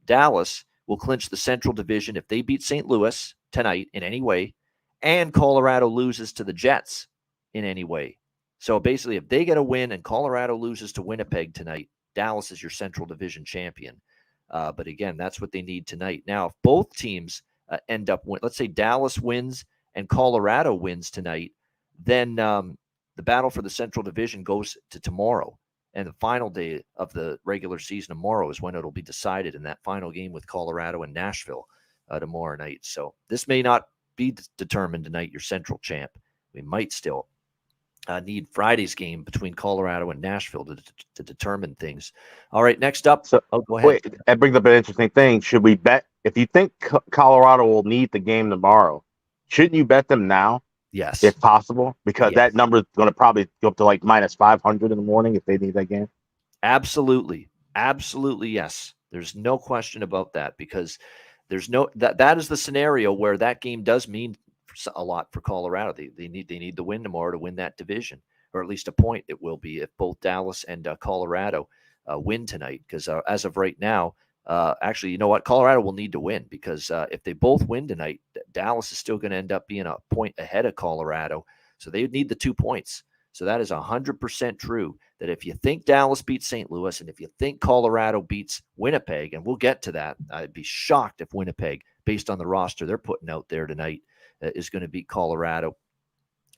Dallas will clinch the Central Division if they beat St. Louis tonight in any way, and Colorado loses to the Jets in any way. So basically, if they get a win and Colorado loses to Winnipeg tonight, Dallas is your Central Division champion. But again, that's what they need tonight. Now, if both teams end up let's say Dallas wins and Colorado wins tonight, then the battle for the Central Division goes to tomorrow. And the final day of the regular season tomorrow is when it'll be decided in that final game with Colorado and Nashville tomorrow night. So this may not be determined tonight, your Central champ. We might still need Friday's game between Colorado and Nashville to determine things. All right, next up. Go ahead. Wait, that brings up an interesting thing. Should we bet if you think Colorado will need the game tomorrow? Shouldn't you bet them now? Yes. if possible, because Yes. that number is going to probably go up to like minus 500 in the morning if they need that game. Absolutely. Absolutely, yes. There's no question about that, because there's no that is the scenario where that game does mean a lot for Colorado. They need the win tomorrow to win that division, or at least a point. It will be if both Dallas and Colorado win tonight, because as of right now, actually, you know what? Colorado will need to win, because if they both win tonight, Dallas is still going to end up being a point ahead of Colorado. So they would need the 2 points. So that is 100% true, that if you think Dallas beats St. Louis and if you think Colorado beats Winnipeg, and we'll get to that, I'd be shocked if Winnipeg, based on the roster they're putting out there tonight, is going to beat Colorado.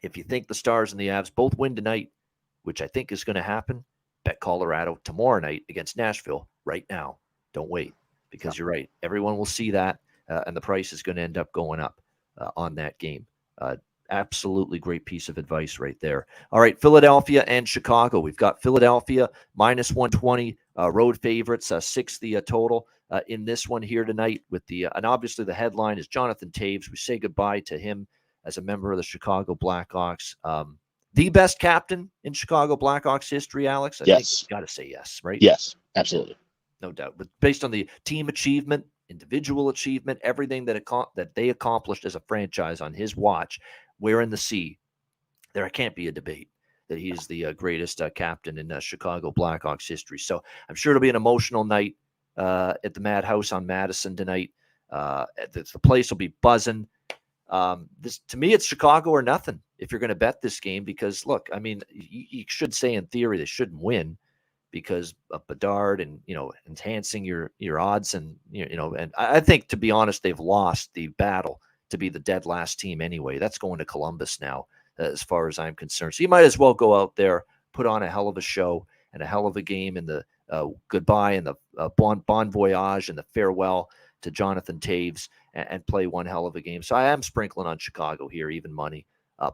If you think the Stars and the Avs both win tonight, which I think is going to happen, bet Colorado tomorrow night against Nashville right now. Don't wait, because you're right. Everyone will see that, and the price is going to end up going up on that game. Absolutely great piece of advice right there. All right, Philadelphia and Chicago. We've got Philadelphia minus 120, road favorites, 6 the total in this one here tonight. With the and obviously the headline is Jonathan Toews. We say goodbye to him as a member of the Chicago Blackhawks. The best captain in Chicago Blackhawks history, Alex? I think you got to say yes, right? Yes, absolutely. No doubt. But based on the team achievement, individual achievement, everything that they accomplished as a franchise on his watch, we're in the sea, there can't be a debate that he is the greatest captain in Chicago Blackhawks history. So I'm sure it'll be an emotional night at the Madhouse on Madison tonight. The place will be buzzing. This, to me, it's Chicago or nothing if you're going to bet this game, because look, I mean, you should say in theory they shouldn't win because of Bedard and, enhancing your odds, and and I think, to be honest, they've lost the battle to be the dead last team anyway. That's going to Columbus now, as far as I'm concerned. So you might as well go out there, put on a hell of a show and a hell of a game in the goodbye and the bon voyage and the farewell to Jonathan Toews, and play one hell of a game. So I am sprinkling on Chicago here, even money,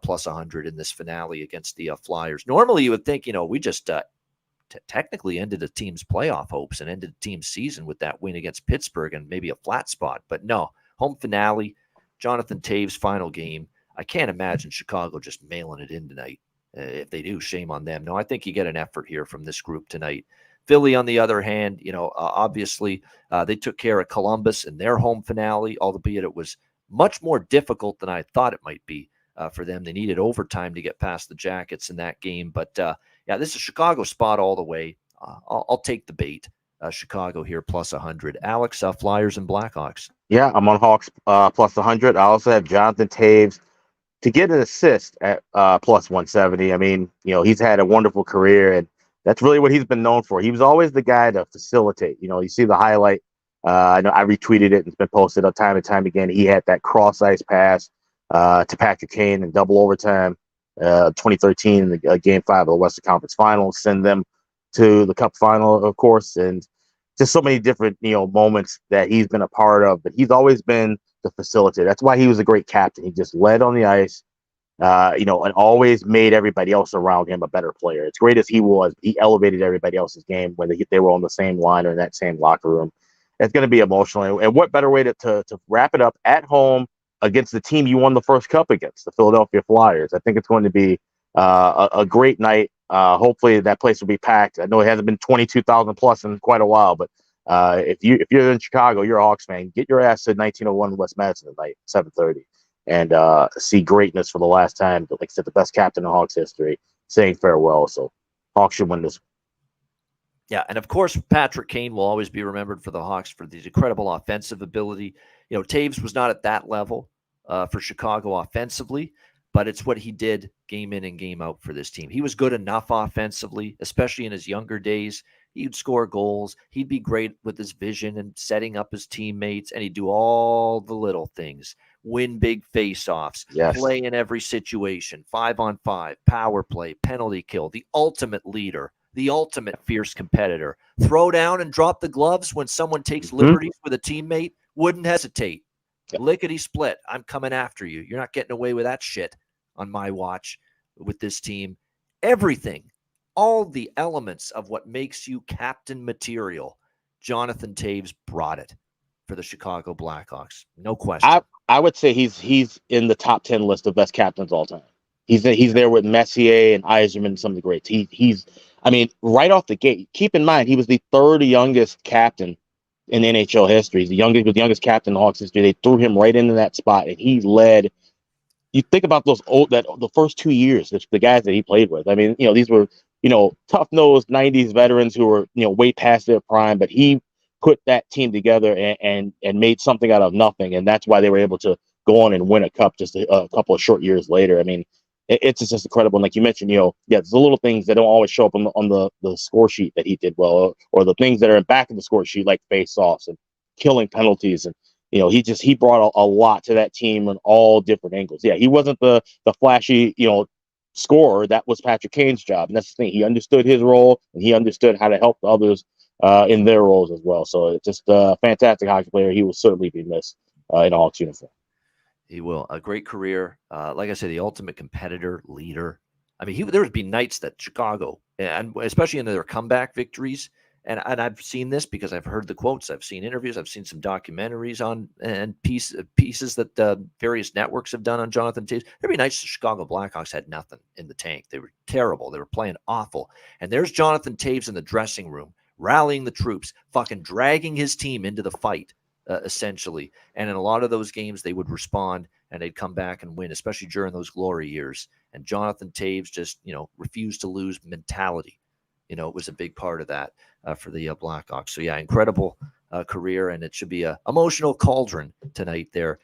plus 100 in this finale against the Flyers. Normally you would think, we just technically ended a team's playoff hopes and ended a team's season with that win against Pittsburgh and maybe a flat spot. But no, home finale, Jonathan Toews' final game. I can't imagine Chicago just mailing it in tonight. If they do, shame on them. No, I think you get an effort here from this group tonight. Philly, on the other hand, obviously they took care of Columbus in their home finale, albeit it was much more difficult than I thought it might be for them. They needed overtime to get past the Jackets in that game. But, yeah, this is a Chicago spot all the way. I'll take the bait. Chicago here plus 100. Alex, Flyers and Blackhawks. Yeah, I'm on Hawks plus 100. I also have Jonathan Toews to get an assist at plus 170. I mean, he's had a wonderful career, and that's really what he's been known for. He was always the guy to facilitate. You see the highlight. I know I retweeted it, and it's been posted up time and time again. He had that cross ice pass to Patrick Kane in double overtime, 2013, in the Game 5 of the Western Conference Finals, send them to the Cup final, of course, and just so many different moments that he's been a part of. But he's always been the facilitator. That's why he was a great captain. He just led on the ice, and always made everybody else around him a better player. As great as he was, he elevated everybody else's game when they were on the same line or in that same locker room. It's going to be emotional. And what better way to wrap it up at home against the team you won the first cup against, the Philadelphia Flyers. I think it's going to be a great night. Hopefully that place will be packed. I know it hasn't been 22,000 plus in quite a while, but if you're in Chicago, you're a Hawks fan, get your ass to 1901 West Madison tonight, 7:30, and see greatness for the last time. Like I said, the best captain in Hawks history saying farewell. So Hawks should win this. Yeah, and of course, Patrick Kane will always be remembered for the Hawks for the incredible offensive ability. Toews was not at that level for Chicago offensively, but it's what he did game in and game out for this team. He was good enough offensively, especially in his younger days. He'd score goals. He'd be great with his vision and setting up his teammates, and he'd do all the little things. Win big face-offs, play in every situation, 5-on-5, power play, penalty kill, the ultimate leader, the ultimate fierce competitor. Throw down and drop the gloves when someone takes liberties with a teammate. Wouldn't hesitate. Lickety split. I'm coming after you. You're not getting away with that shit on my watch with this team. Everything, all the elements of what makes you captain material, Jonathan Toews brought it for the Chicago Blackhawks. No question. I would say he's in the top 10 list of best captains all time. He's there with Messier and Yzerman, some of the greats. He's I mean, right off the gate. Keep in mind, he was the third youngest captain in NHL history. He's the youngest captain in Hawks history. They threw him right into that spot, and he led. You think about the first 2 years, the guys that he played with. I mean, these were tough-nosed '90s veterans who were way past their prime, but he put that team together and made something out of nothing, and that's why they were able to go on and win a cup just a couple of short years later. I mean, it's just incredible. And like you mentioned, there's the little things that don't always show up on the score sheet that he did well, or the things that are in back of the score sheet, like face-offs and killing penalties. And he brought a lot to that team on all different angles. Yeah, he wasn't the flashy scorer. That was Patrick Kane's job, and that's the thing. He understood his role, and he understood how to help the others in their roles as well. So it's just a fantastic hockey player. He will certainly be missed in a Hawks uniform. He will. A great career. Like I said, the ultimate competitor, leader. I mean, there would be nights that Chicago, and especially in their comeback victories, and I've seen this because I've heard the quotes, I've seen interviews, I've seen some documentaries on and pieces that various networks have done on Jonathan Toews. There'd be nights the Chicago Blackhawks had nothing in the tank. They were terrible. They were playing awful. And there's Jonathan Toews in the dressing room, rallying the troops, fucking dragging his team into the fight. Essentially. And in a lot of those games, they would respond and they'd come back and win, especially during those glory years. And Jonathan Toews just, refused to lose mentality. It was a big part of that for the Blackhawks. So, yeah, incredible career. And it should be an emotional cauldron tonight there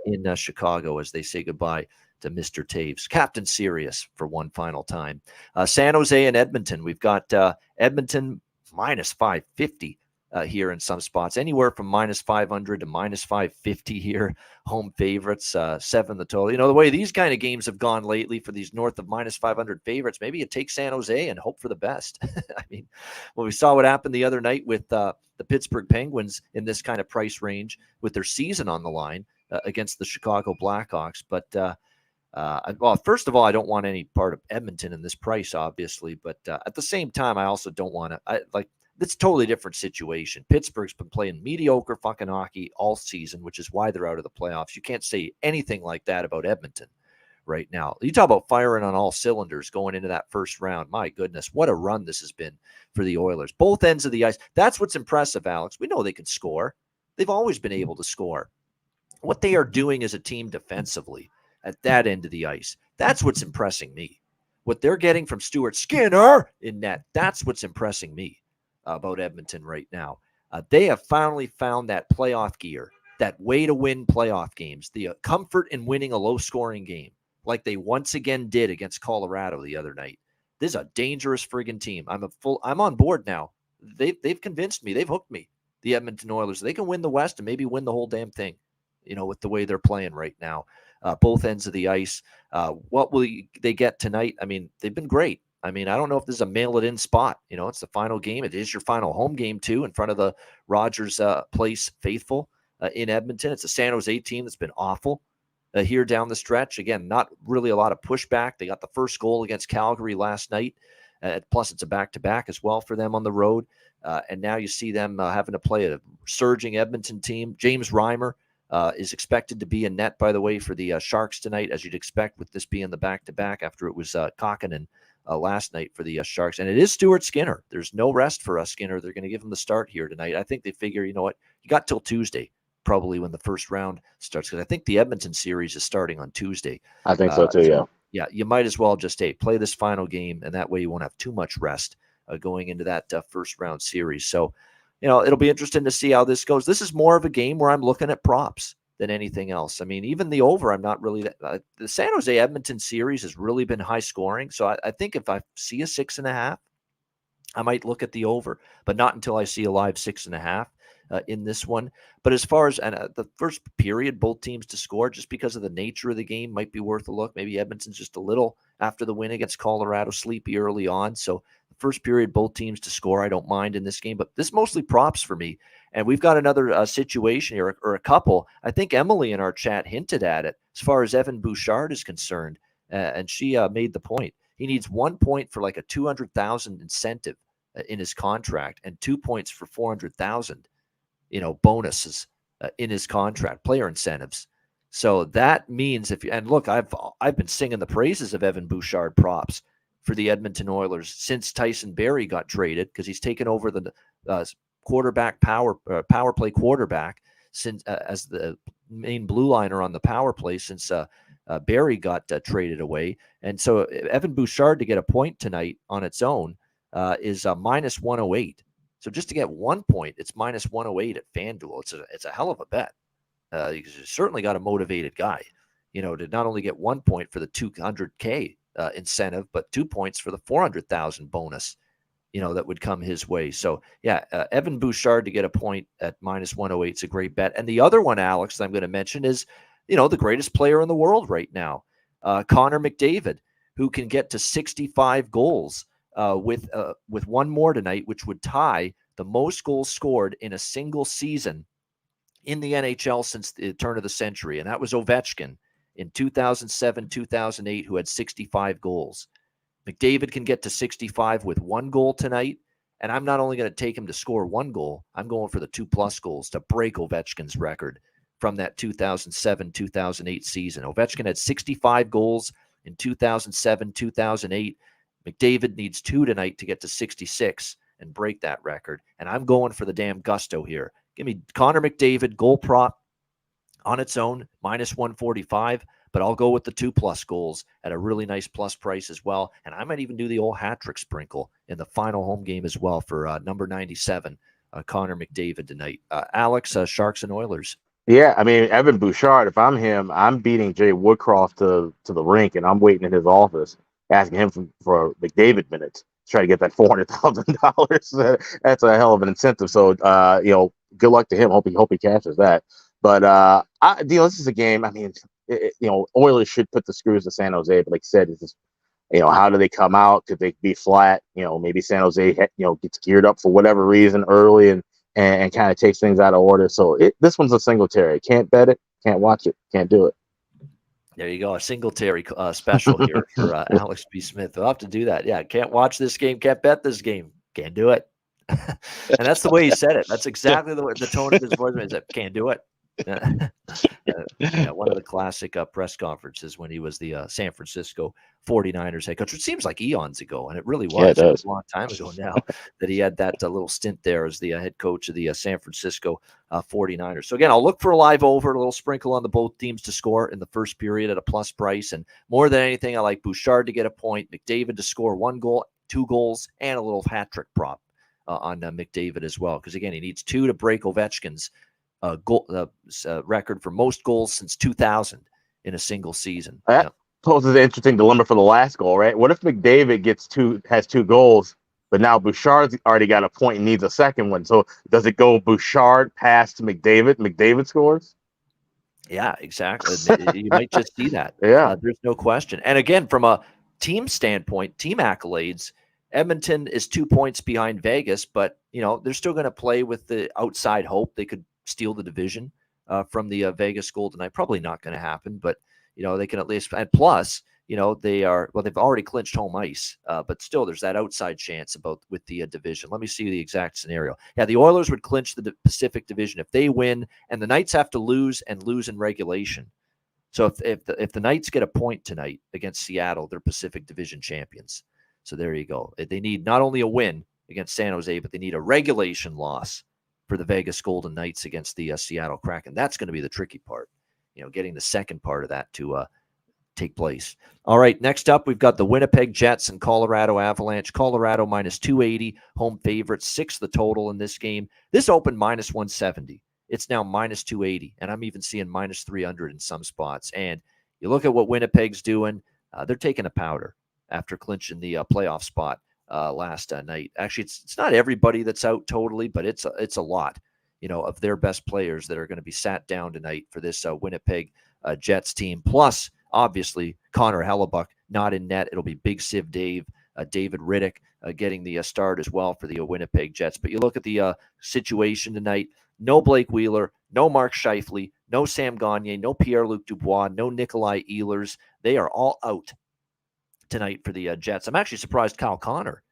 in Chicago as they say goodbye to Mr. Toews. Captain Serious for one final time. San Jose and Edmonton. We've got Edmonton minus 550. Here in some spots, anywhere from minus 500 to minus 550 here. Home favorites, 7 the total. The way these kind of games have gone lately for these north of minus 500 favorites, maybe you take San Jose and hope for the best. I mean, well, we saw what happened the other night with the Pittsburgh Penguins in this kind of price range with their season on the line against the Chicago Blackhawks. But well, first of all, I don't want any part of Edmonton in this price, obviously. But at the same time, I also don't want to it's a totally different situation. Pittsburgh's been playing mediocre fucking hockey all season, which is why they're out of the playoffs. You can't say anything like that about Edmonton right now. You talk about firing on all cylinders going into that first round. My goodness, what a run this has been for the Oilers. Both ends of the ice. That's what's impressive, Alex. We know they can score. They've always been able to score. What they are doing as a team defensively at that end of the ice, that's what's impressing me. What they're getting from Stuart Skinner in net, that's what's impressing me about Edmonton right now. They have finally found that playoff gear, that way to win playoff games, the comfort in winning a low-scoring game, like they once again did against Colorado the other night. This is a dangerous friggin' team. I'm on board now. They've convinced me. They've hooked me. The Edmonton Oilers. They can win the West and maybe win the whole damn thing, with the way they're playing right now. Both ends of the ice. What will they get tonight? I mean, they've been great. I mean, I don't know if this is a mail-it-in spot. It's the final game. It is your final home game, too, in front of the Rogers Place faithful in Edmonton. It's a San Jose team that's been awful here down the stretch. Again, not really a lot of pushback. They got the first goal against Calgary last night. Plus, it's a back-to-back as well for them on the road. And now you see them having to play a surging Edmonton team. James Reimer is expected to be in net, by the way, for the Sharks tonight, as you'd expect with this being the back-to-back after it was Kakkonen last night for the Sharks. And it is Stuart Skinner. There's no rest for Skinner. They're going to give him the start here tonight. I think they figure, you got till Tuesday, probably when the first round starts, because I think the Edmonton series is starting on Tuesday. I think so too, yeah. Yeah, you might as well just play this final game, and that way you won't have too much rest going into that first round series. So, it'll be interesting to see how this goes. This is more of a game where I'm looking at props than anything else. I mean, even the over, I'm not really the San Jose Edmonton series has really been high scoring. So I think if I see a 6.5, I might look at the over, but not until I see a live 6.5 in this one. But as far as the first period, both teams to score, just because of the nature of the game, might be worth a look. Maybe Edmonton's just a little after the win against Colorado, sleepy early on. So the first period, both teams to score, I don't mind in this game, but this is mostly props for me. And we've got another situation here, or a couple. I think Emily in our chat hinted at it as far as Evan Bouchard is concerned. And she made the point. He needs 1 point for like a $200,000 incentive in his contract and 2 points for $400,000, bonuses in his contract, player incentives. So that means and look, I've been singing the praises of Evan Bouchard props for the Edmonton Oilers since Tyson Barrie got traded, because he's taken over the quarterback power play quarterback since as the main blue liner on the power play since Barrie got traded away. And so Evan Bouchard to get a point tonight on its own is minus 108. So just to get 1 point, it's minus 108 at FanDuel. It's a hell of a bet. You certainly got a motivated guy, to not only get 1 point for the $200K incentive, but 2 points for the $400,000 bonus, that would come his way. So yeah, Evan Bouchard to get a point at minus 108 is a great bet. And the other one, Alex, that I'm going to mention is, the greatest player in the world right now, Connor McDavid, who can get to 65 goals with one more tonight, which would tie the most goals scored in a single season in the NHL since the turn of the century. And that was Ovechkin in 2007-2008, who had 65 goals. McDavid can get to 65 with 1 goal tonight. And I'm not only going to take him to score 1 goal, I'm going for the 2+ goals to break Ovechkin's record from that 2007-2008 season. Ovechkin had 65 goals in 2007-2008. McDavid needs 2 tonight to get to 66 and break that record. And I'm going for the damn gusto here. Give me Connor McDavid goal prop on its own, minus 145, but I'll go with the 2+ goals at a really nice plus price as well. And I might even do the old hat trick sprinkle in the final home game as well for number 97, Connor McDavid tonight. Alex, Sharks and Oilers. Yeah, I mean, Evan Bouchard, if I'm him, I'm beating Jay Woodcroft to the rink, and I'm waiting in his office, asking him for McDavid minutes, try to get that $400,000. That's a hell of an incentive. So, good luck to him. Hope he catches that. But this is a game. I mean, Oilers should put the screws to San Jose, but like I said, it's just, how do they come out? Could they be flat? Maybe San Jose, gets geared up for whatever reason early and kind of takes things out of order. So this one's a Singletary. Can't bet it, can't watch it, can't do it. There you go, a Singletary special here for Alex B. Smith. We'll have to do that. Yeah, can't watch this game, can't bet this game, can't do it. And that's the way he said it. That's exactly the tone of his voice. He said, can't do it. One of the classic press conferences when he was the San Francisco 49ers head coach, which seems like eons ago, and it really was. Yeah, it was a long time ago now that he had that little stint there as the head coach of the San Francisco 49ers. So again, I'll look for a live over, a little sprinkle on the both teams to score in the first period at a plus price, and more than anything, I like Bouchard to get a point, McDavid to score 1 goal, 2 goals, and a little hat trick prop on McDavid as well, because again, he needs 2 to break Ovechkin's record for most goals since 2000 in a single season. That poses an interesting dilemma for the last goal, right? What if McDavid has 2 goals, but now Bouchard's already got a point and needs a second one? So does it go Bouchard past McDavid? McDavid scores? Yeah, exactly. You might just see that. Yeah, there's no question. And again, from a team standpoint, team accolades, Edmonton is 2 points behind Vegas, but they're still going to play with the outside hope they could steal the division from the Vegas Golden Knights. Probably not going to happen, but they can at least. And plus, they've already clinched home ice, but still, there's that outside chance with the division. Let me see the exact scenario. Yeah, the Oilers would clinch the Pacific Division if they win, and the Knights have to lose in regulation. So if the Knights get a point tonight against Seattle, they're Pacific Division champions. So there you go. They need not only a win against San Jose, but they need a regulation loss for the Vegas Golden Knights against the Seattle Kraken. That's going to be the tricky part, getting the second part of that to take place. All right, next up, we've got the Winnipeg Jets and Colorado Avalanche. Colorado minus 280, home favorite, 6 the total in this game. This opened minus 170. It's now minus 280, and I'm even seeing minus 300 in some spots. And you look at what Winnipeg's doing, they're taking a powder after clinching the playoff spot last night. Actually, it's not everybody that's out totally, but it's a lot, of their best players that are going to be sat down tonight for this Winnipeg Jets team. Plus, obviously, Connor Hellebuck not in net. It'll be Big Siv David Riddick getting the start as well for the Winnipeg Jets. But you look at the situation tonight, no Blake Wheeler, no Mark Scheifele, no Sam Gagner, no Pierre-Luc Dubois, no Nikolai Ehlers. They are all out tonight for the Jets. I'm actually surprised Kyle Connor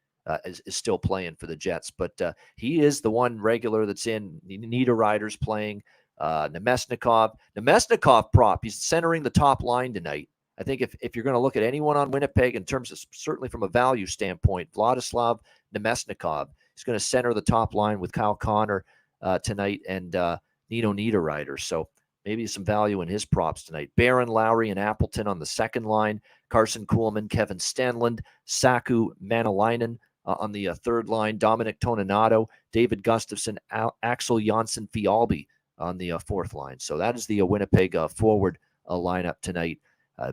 is still playing for the Jets, but he is the one regular that's in. Niederreiter's playing. Nemesnikov prop. He's centering the top line tonight. I think if you're going to look at anyone on Winnipeg in terms of certainly from a value standpoint, Vladislav Nemesnikov is going to center the top line with Kyle Connor tonight and Nino Niederreiter. So maybe some value in his props tonight. Barron, Lowry, and Appleton on the second line. Carson Kuhlman, Kevin Stenlund, Saku Manalainen on the third line. Dominic Toninato, David Gustafsson, Axel Jonsson-Fialbi on the fourth line. So that is the Winnipeg forward lineup tonight.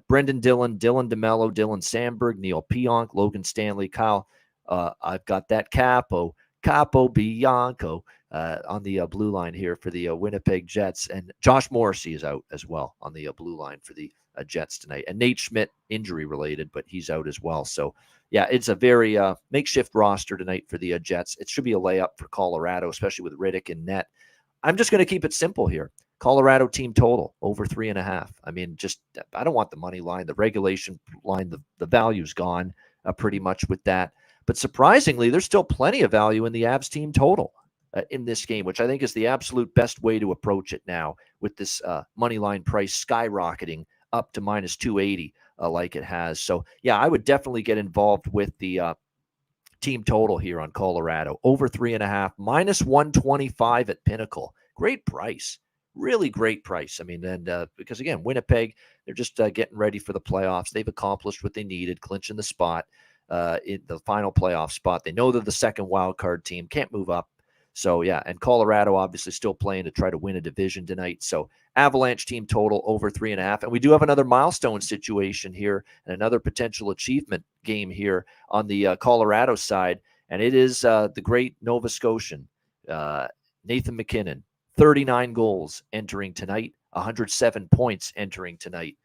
Brendan Dillon, Dylan DeMello, Dylan Sandberg, Neil Pionk, Logan Stanley, Kyle. I've got that Capo Bianco on the blue line here for the Winnipeg Jets. And Josh Morrissey is out as well on the blue line for the Jets tonight. And Nate Schmidt, injury related, but he's out as well. So, yeah, it's a very makeshift roster tonight for the Jets. It should be a layup for Colorado, especially with Riddick in net. I'm just going to keep it simple here. Colorado team total over 3.5. I mean, I don't want the money line, the regulation line, the value's gone pretty much with that. But surprisingly, there's still plenty of value in the Avs team total in this game, which I think is the absolute best way to approach it now with this money line price skyrocketing up to minus 280 like it has. So, yeah, I would definitely get involved with the team total here on Colorado. Over 3.5, minus 125 at Pinnacle. Great price. Really great price. I mean, and because, again, Winnipeg, they're just getting ready for the playoffs. They've accomplished what they needed, clinching the spot, in the final playoff spot. They know they're the second wild card team, can't move up. So, yeah, and Colorado obviously still playing to try to win a division tonight. So, Avalanche team total over 3.5. And we do have another milestone situation here and another potential achievement game here on the Colorado side. And it is the great Nova Scotian, Nathan MacKinnon. 39 goals entering tonight, 107 points entering tonight.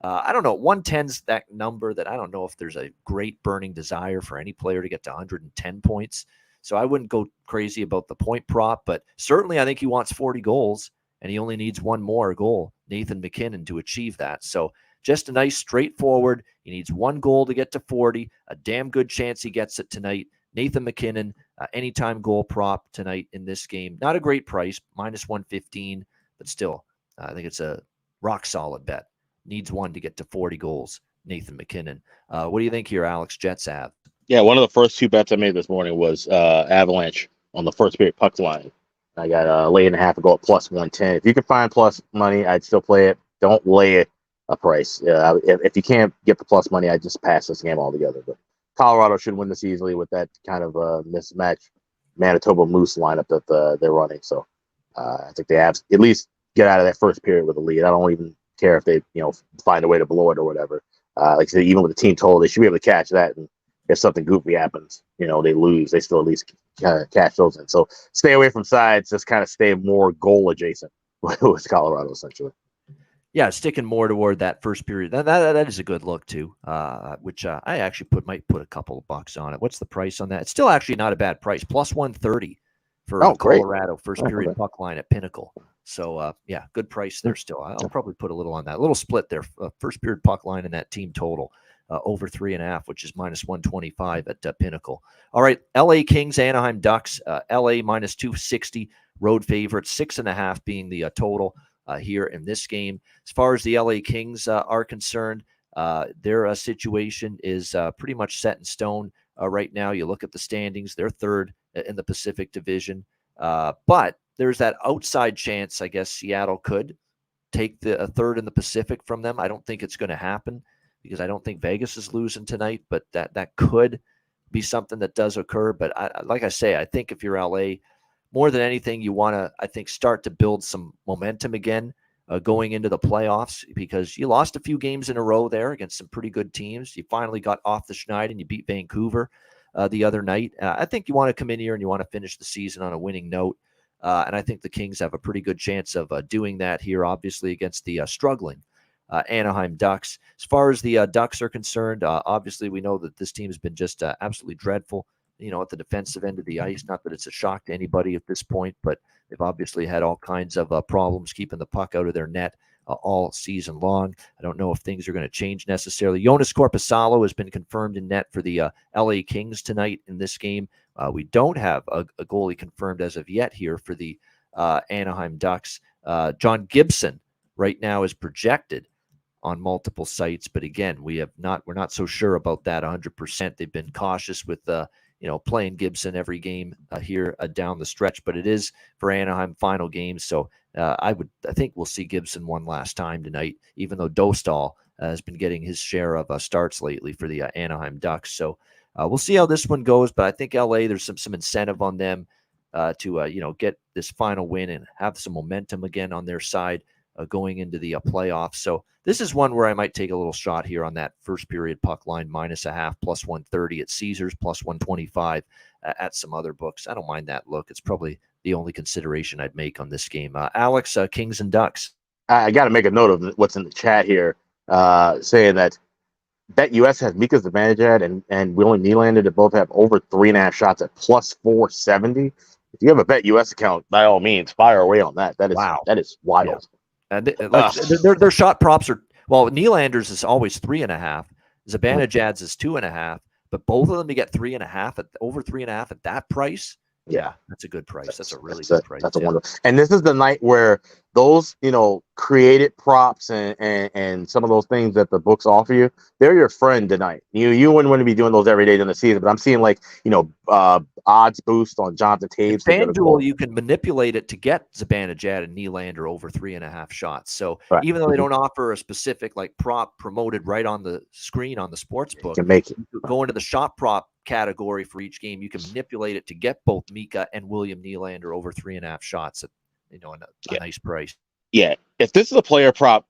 I don't know. 110's that number that I don't know if there's a great burning desire for any player to get to 110 points. So I wouldn't go crazy about the point prop, but certainly I think he wants 40 goals, and he only needs one more goal, Nathan MacKinnon, to achieve that. So just a nice straightforward. He needs one goal to get to 40. A damn good chance he gets it tonight. Nathan MacKinnon, anytime goal prop tonight in this game. Not a great price, minus 115, but still, I think it's a rock solid bet. Needs one to get to 40 goals, Nathan MacKinnon. What do you think here, Alex? Jets Av? Yeah, one of the first two bets I made this morning was Avalanche on the first period puck line. I got lay and a half to go at plus 110. If you can find plus money, I'd still play it. Don't lay it a price. If you can't get the plus money, I'd just pass this game altogether. But Colorado should win this easily with that kind of mismatch Manitoba Moose lineup that they're running. So I think they have at least get out of that first period with a lead. I don't even care if they find a way to blow it or whatever. Like I said, even with the team total, they should be able to catch that. And if something goofy happens, they lose, they still at least catch those in. So stay away from sides, just kind of stay more goal adjacent with Colorado essentially. Yeah, sticking more toward that first period. That is a good look too, which I actually might put a couple of bucks on it. What's the price on that? It's still actually not a bad price. Plus 130 for Colorado first period puck line at Pinnacle. So, yeah, good price there still. I'll probably put a little on that. A little split there. First period puck line and that team total over 3.5, which is minus 125 at Pinnacle. All right, LA Kings, Anaheim Ducks. LA minus 260, road favorite, 6.5 being the total. Here in this game. As far as the LA Kings are concerned, their situation is pretty much set in stone right now. You look at the standings, they're third in the Pacific Division. But there's that outside chance, I guess, Seattle could take the third in the Pacific from them. I don't think it's going to happen because I don't think Vegas is losing tonight, but that could be something that does occur. But like I say, I think if you're LA, more than anything, you want to, I think, start to build some momentum again going into the playoffs because you lost a few games in a row there against some pretty good teams. You finally got off the schneid and you beat Vancouver the other night. I think you want to come in here and you want to finish the season on a winning note. And I think the Kings have a pretty good chance of doing that here, obviously, against the struggling Anaheim Ducks. As far as the Ducks are concerned, obviously, we know that this team has been just absolutely dreadful. At the defensive end of the ice. Not that it's a shock to anybody at this point, but they've obviously had all kinds of problems keeping the puck out of their net all season long. I don't know if things are going to change necessarily. Jonas Korpisalo has been confirmed in net for the LA Kings tonight in this game. We don't have a goalie confirmed as of yet here for the Anaheim Ducks. John Gibson right now is projected on multiple sites, but again, we're not so sure about that 100%. They've been cautious with playing Gibson every game here down the stretch, but it is for Anaheim final game. So I think we'll see Gibson one last time tonight, even though Dostal has been getting his share of starts lately for the Anaheim Ducks. So we'll see how this one goes, but I think LA, there's some incentive on them to get this final win and have some momentum again on their side going into the playoffs. So this is one where I might take a little shot here on that first period puck line, -0.5, +130 at Caesars, +125 at some other books. I don't mind that look. It's probably the only consideration I'd make on this game. Alex, Kings and Ducks. I got to make a note of what's in the chat here, saying that BetUS has Mika Zibanejad and William Nylander to both have over 3.5 shots at +470. If you have a BetUS account, by all means, fire away on that. That is wild. Yeah. And their shot props are, well, Nylander's is always 3.5. Zibanejad's is 2.5, but both of them to get 3.5 at over 3.5 at that price. Yeah, that's a good price. That's a really good price. That's a wonderful. And this is the night where those, created props and some of those things that the books offer you, they're your friend tonight. You wouldn't want to be doing those every day during the season, but I'm seeing odds boost on Jonathan Taves. FanDuel, you can manipulate it to get Zibanejad and Nylander over 3.5 shots. So even though they don't offer a specific prop promoted right on the screen on the sports book, you can make it. Go into the shot prop category for each game. You can manipulate it to get both Mika and William Nylander over 3.5 shots at a nice price. Yeah, if this is a player prop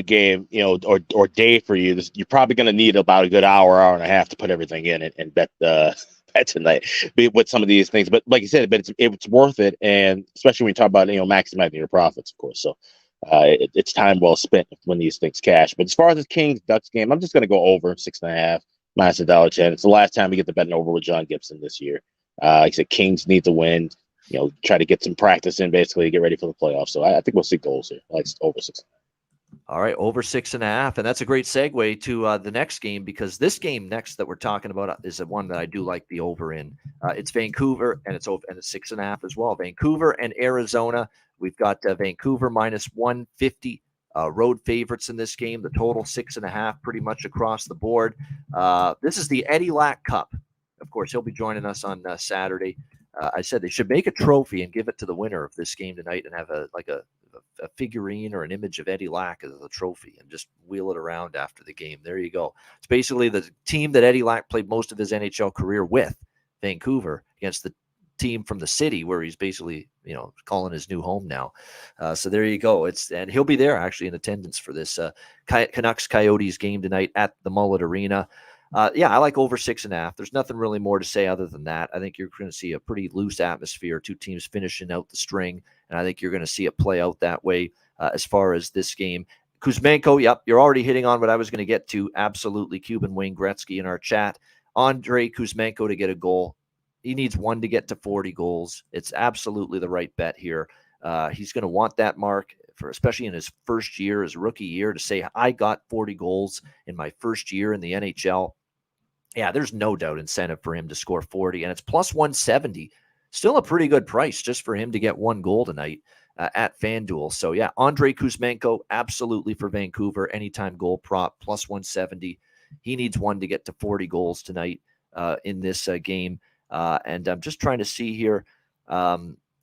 game, or day for you, you're probably going to need about a good hour and a half to put everything in and bet tonight with some of these things. But like you said, but it's worth it, and especially when you talk about maximizing your profits, of course. So it's time well spent when these things cash. But as far as the Kings Ducks game, I'm just going to go over 6.5 minus $1.10. It's the last time we get the betting over with John Gibson this year. Like I said, Kings need to win. Try to get some practice in, basically, to get ready for the playoffs. So I think we'll see goals here, like over 6.5. All right, over 6.5, and that's a great segue to the next game, because this game next that we're talking about is the one that I do like the over in. It's Vancouver, and it's over, and it's 6.5 as well. Vancouver and Arizona. We've got Vancouver -150 road favorites in this game. The total 6.5, pretty much across the board. This is the Eddie Lack Cup. Of course, he'll be joining us on Saturday. I said they should make a trophy and give it to the winner of this game tonight, and have a figurine or an image of Eddie Lack as a trophy, and just wheel it around after the game. There you go. It's basically the team that Eddie Lack played most of his NHL career with, Vancouver, against the team from the city where he's basically, calling his new home now. So there you go. And he'll be there actually in attendance for this Canucks Coyotes game tonight at the Mullet Arena. I like over 6.5. There's nothing really more to say other than that. I think you're going to see a pretty loose atmosphere, two teams finishing out the string, and I think you're going to see it play out that way as far as this game. Kuzmenko, yep, you're already hitting on what I was going to get to. Absolutely, Cuban Wayne Gretzky in our chat. Andrei Kuzmenko to get a goal. He needs one to get to 40 goals. It's absolutely the right bet here. He's going to want that mark, especially in his first year, his rookie year, to say, I got 40 goals in my first year in the NHL. Yeah, there's no doubt incentive for him to score 40, and it's +170. Still a pretty good price just for him to get one goal tonight at FanDuel. So, yeah, Andrei Kuzmenko, absolutely for Vancouver, anytime goal prop, +170. He needs one to get to 40 goals tonight in this game. And I'm just trying to see here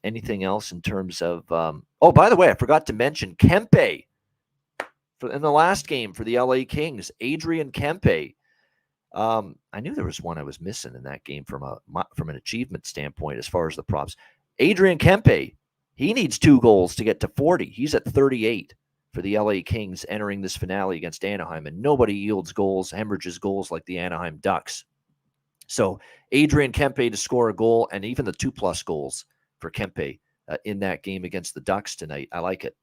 anything else in terms of by the way, I forgot to mention Kempe in the last game for the LA Kings. Adrian Kempe. I knew there was one I was missing in that game from an achievement standpoint as far as the props. Adrian Kempe, he needs 2 goals to get to 40. He's at 38 for the LA Kings entering this finale against Anaheim, and nobody yields goals, hemorrhages goals like the Anaheim Ducks. So Adrian Kempe to score a goal, and even the 2+ goals for Kempe in that game against the Ducks tonight. I like it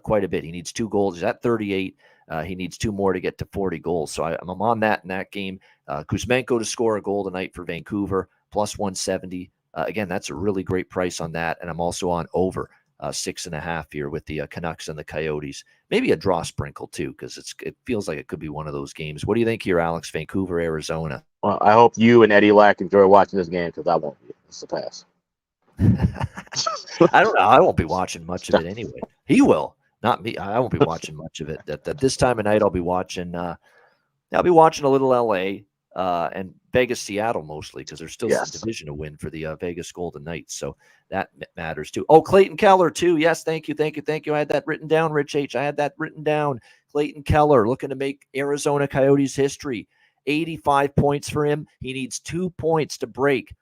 quite a bit. He needs 2 goals. He's at 38. He needs 2 more to get to 40 goals. So I'm on that in that game. Kuzmenko to score a goal tonight for Vancouver, +170. Again, that's a really great price on that. And I'm also on over 6.5 here with the Canucks and the Coyotes. Maybe a draw sprinkle too, because it feels like it could be one of those games. What do you think here, Alex? Vancouver, Arizona. Well, I hope you and Eddie Lack enjoy watching this game, because I won't be. It's a pass. I don't know. I won't be watching much of it anyway. He will, not me. I won't be watching much of it. At this time of night, I'll be watching. I'll be watching a little LA and Vegas, Seattle mostly because there's still some division to win for the Vegas Golden Knights. So that matters too. Oh, Clayton Keller too. Yes, thank you. I had that written down, Rich H. I had that written down. Clayton Keller looking to make Arizona Coyotes history. 85 points for him. He needs 2 points to break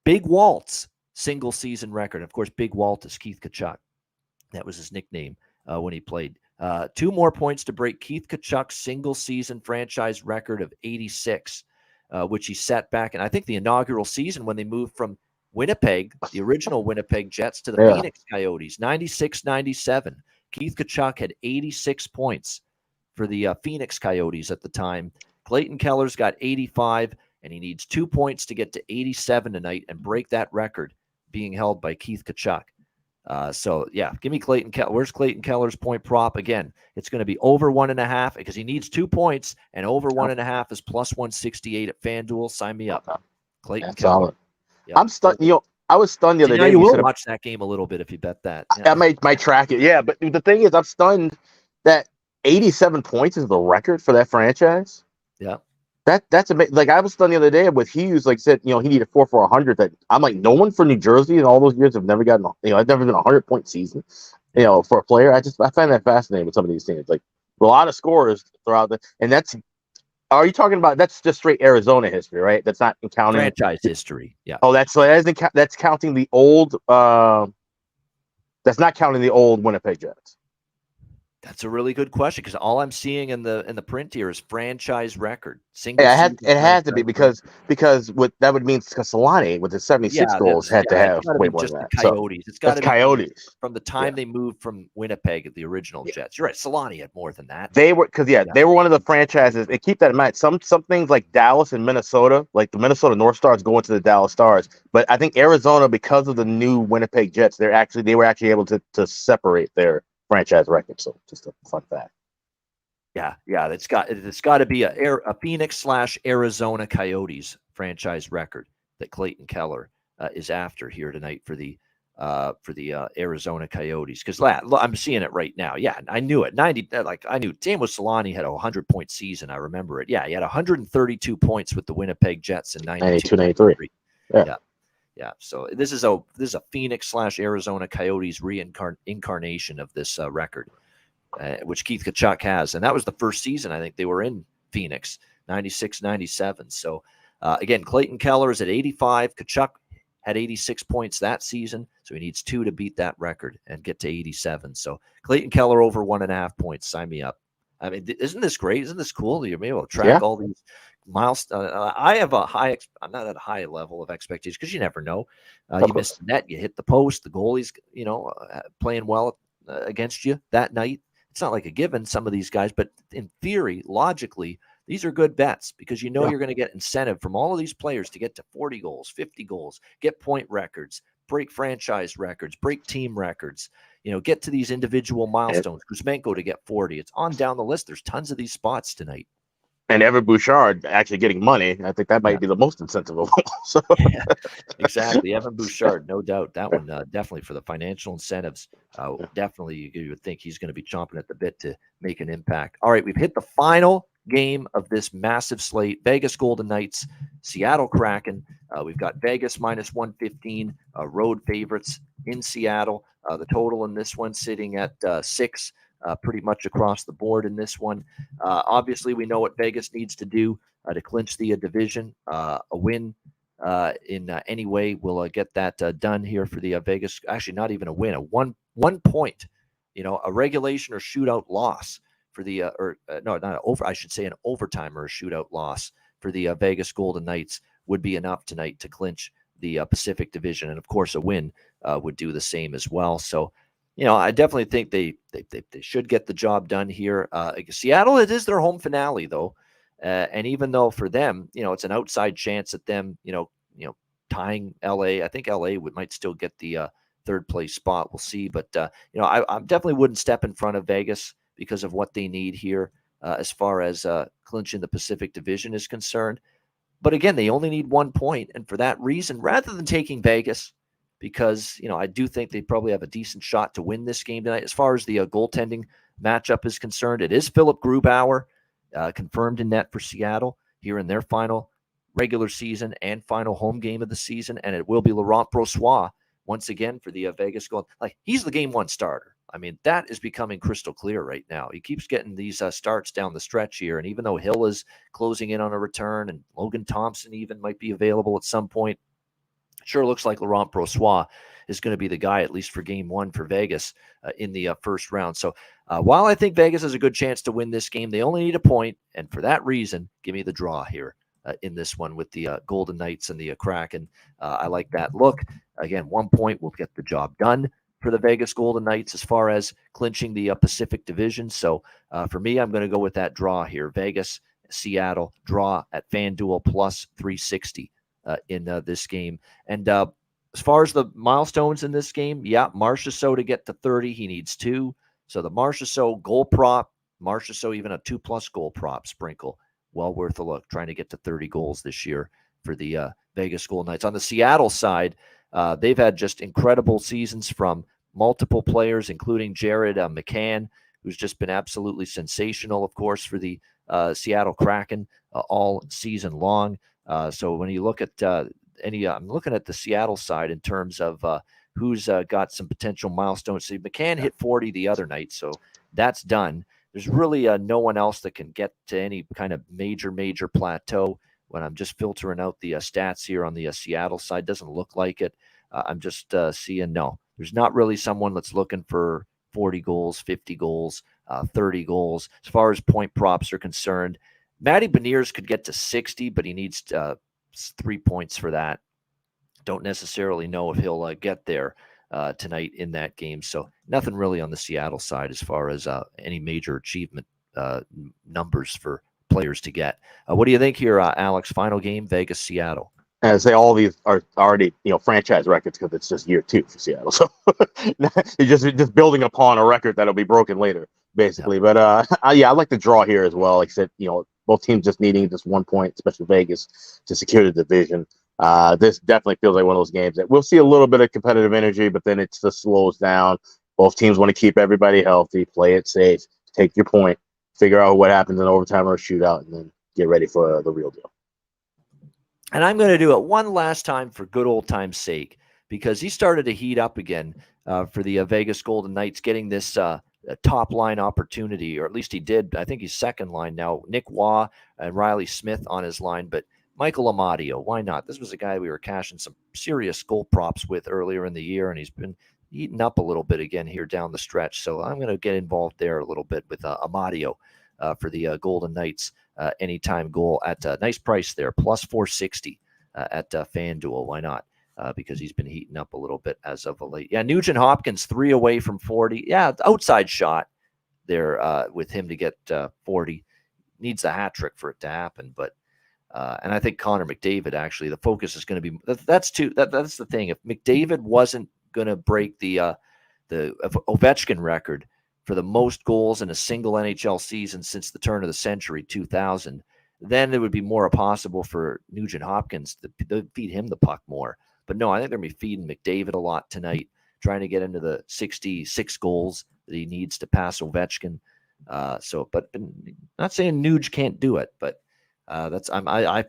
Big Walt's single season record. Of course, Big Walt is Keith Tkachuk. That was his nickname when he played. 2 more points to break Keith Tkachuk's single season franchise record of 86, which he set back in, I think, the inaugural season when they moved from Winnipeg, the original Winnipeg Jets, to the Phoenix Coyotes, 96-97. Keith Tkachuk had 86 points for the Phoenix Coyotes at the time. Clayton Keller's got 85, and he needs 2 points to get to 87 tonight and break that record being held by Keith Tkachuk. So, yeah, give me Clayton Keller. Where's Clayton Keller's point prop? Again, it's going to be over 1.5 because he needs 2 points, and over 1.5 is plus 168 at FanDuel. Sign me up. Clayton Keller. Solid. Yep. I'm stunned. I was stunned the other day. You will watch that game a little bit if you bet that. Yeah. I might track it. Yeah, but the thing is, I'm stunned that 87 points is the record for that franchise. Yeah. That's amazing. Like, I was stunned the other day with Hughes, like, said, he needed 4 for 100. That I'm like, no one for New Jersey in all those years have never gotten, I've never been a 100-point season, for a player. I find that fascinating with some of these teams. Like, a lot of scorers throughout and are you talking about, that's just straight Arizona history, right? That's not counting franchise history. Yeah. Oh, that's counting the old, that's not counting the old Winnipeg Jets. That's a really good question because all I'm seeing in the print here is franchise record. It had to be because what that would mean because Solani with his 76 goals had to have way more than that. Coyotes. It's got to be Coyotes from the time they moved from Winnipeg, the original Jets. You're right. Solani had more than that. They were they were one of the franchises. And keep that in mind. Some things like Dallas and Minnesota, like the Minnesota North Stars, go into the Dallas Stars. But I think Arizona, because of the new Winnipeg Jets, they were actually able to separate their franchise record. So just a fun fact. Yeah, it's got to be a Phoenix/Arizona Coyotes franchise record that Clayton Keller is after here tonight for the Arizona Coyotes. Because I'm seeing it right now. Yeah, I knew it. 90. I knew Damo Solani had a 100-point season. I remember it. Yeah, he had 132 points with the Winnipeg Jets in 92-93. Yeah. So this is a Phoenix/Arizona Coyotes reincarnation of this record, which Keith Tkachuk has. And that was the first season I think they were in Phoenix, 96-97. So again, Clayton Keller is at 85. Tkachuk had 86 points that season. So he needs 2 to beat that record and get to 87. So Clayton Keller over 1.5 points. Sign me up. I mean, isn't this great? Isn't this cool? You're able to track all these milestones. I have I'm not at a high level of expectations because you never know. You miss the net, you hit the post, the goalie's, playing well against you that night. It's not like a given, some of these guys, but in theory, logically, these are good bets because you're going to get incentive from all of these players to get to 40 goals, 50 goals, get point records, break franchise records, break team records, get to these individual milestones. Kuzmenko to get 40. It's on down the list. There's tons of these spots tonight. And Evan Bouchard actually getting money. I think that might be the most incentive of all. So. Yeah, exactly. Evan Bouchard, no doubt. That one definitely for the financial incentives. Definitely you would think he's going to be chomping at the bit to make an impact. All right, we've hit the final game of this massive slate. Vegas Golden Knights, Seattle Kraken. We've got Vegas minus 115, road favorites in Seattle. The total in this one sitting at 6. Pretty much across the board in this one. Obviously, we know what Vegas needs to do to clinch the division. A win in any way will get that done here for the Vegas. Actually, not even a win, a one point. A regulation or shootout loss for the I should say an overtime or a shootout loss for the Vegas Golden Knights would be enough tonight to clinch the Pacific Division, and of course, a win would do the same as well. So. I definitely think they should get the job done here. Seattle, it is their home finale, though. And even though for them, it's an outside chance at them, tying LA. I think LA might still get the third place spot. We'll see. But, I definitely wouldn't step in front of Vegas because of what they need here as far as clinching the Pacific Division is concerned. But again, they only need 1 point. And for that reason, rather than taking Vegas, because, I do think they probably have a decent shot to win this game tonight. As far as the goaltending matchup is concerned, it is Philip Grubauer, confirmed in net for Seattle here in their final regular season and final home game of the season, and it will be Laurent Brossoit once again for the Vegas Gold. Like, he's the game one starter. I mean, that is becoming crystal clear right now. He keeps getting these starts down the stretch here, and even though Hill is closing in on a return and Logan Thompson even might be available at some point, it sure looks like Laurent Brossoit is going to be the guy, at least for game one for Vegas in the first round. So while I think Vegas has a good chance to win this game, they only need a point, and for that reason, give me the draw here in this one with the Golden Knights and the Kraken. I like that look. Again, 1 point will get the job done for the Vegas Golden Knights as far as clinching the Pacific Division. So for me, I'm going to go with that draw here. Vegas, Seattle, draw at FanDuel plus 360 in this game. And as far as the milestones in this game, Marchessault to get to 30, he needs 2. So the Marchessault goal prop, Marchessault even a 2+ goal prop sprinkle, well worth a look, trying to get to 30 goals this year for the Vegas Golden Knights. On the Seattle side, they've had just incredible seasons from multiple players, including Jared McCann, who's just been absolutely sensational, of course, for the Seattle Kraken all season long. So when you look at I'm looking at the Seattle side in terms of who's got some potential milestones. See, McCann hit 40 the other night, so that's done. There's really no one else that can get to any kind of major plateau. When I'm just filtering out the stats here on the Seattle side, doesn't look like it. I'm just seeing, no, there's not really someone that's looking for 40 goals, 50 goals, 30 goals. As far as point props are concerned, Matty Beniers could get to 60, but he needs 3 points for that. Don't necessarily know if he'll get there tonight in that game. So nothing really on the Seattle side as far as any major achievement numbers for players to get. What do you think here, Alex? Final game, Vegas, Seattle. And I say all these are already, franchise records because it's just year 2 for Seattle. So you're just building upon a record that'll be broken later, basically. Yep. But I like the draw here as well. Like I said, both teams just needing just 1 point, especially Vegas, to secure the division. This definitely feels like one of those games that we'll see a little bit of competitive energy, but then it just slows down. Both teams want to keep everybody healthy, play it safe, take your point, figure out what happens in overtime or a shootout, and then get ready for the real deal. And I'm going to do it one last time for good old time's sake, because he started to heat up again for the Vegas Golden Knights, getting this top line opportunity, or at least he did. I think he's second line now. Nick Waugh and Riley Smith on his line, but Michael Amadio, why not? This was a guy we were cashing some serious goal props with earlier in the year, and he's been eating up a little bit again here down the stretch. So I'm going to get involved there a little bit with Amadio for the Golden Knights. Anytime goal at a nice price there, plus 460 at FanDuel. Why not? Because he's been heating up a little bit as of late. Yeah, Nugent Hopkins, 3 away from 40. Yeah, outside shot there with him to get 40. Needs a hat trick for it to happen. But and I think Connor McDavid, actually, the focus is going to be that's the thing. If McDavid wasn't going to break the Ovechkin record for the most goals in a single NHL season since the turn of the century, 2000, then it would be more possible for Nugent Hopkins to feed him the puck more. But no, I think they're going to be feeding McDavid a lot tonight, trying to get into the 66 goals that he needs to pass Ovechkin. But not saying Nuge can't do it, but I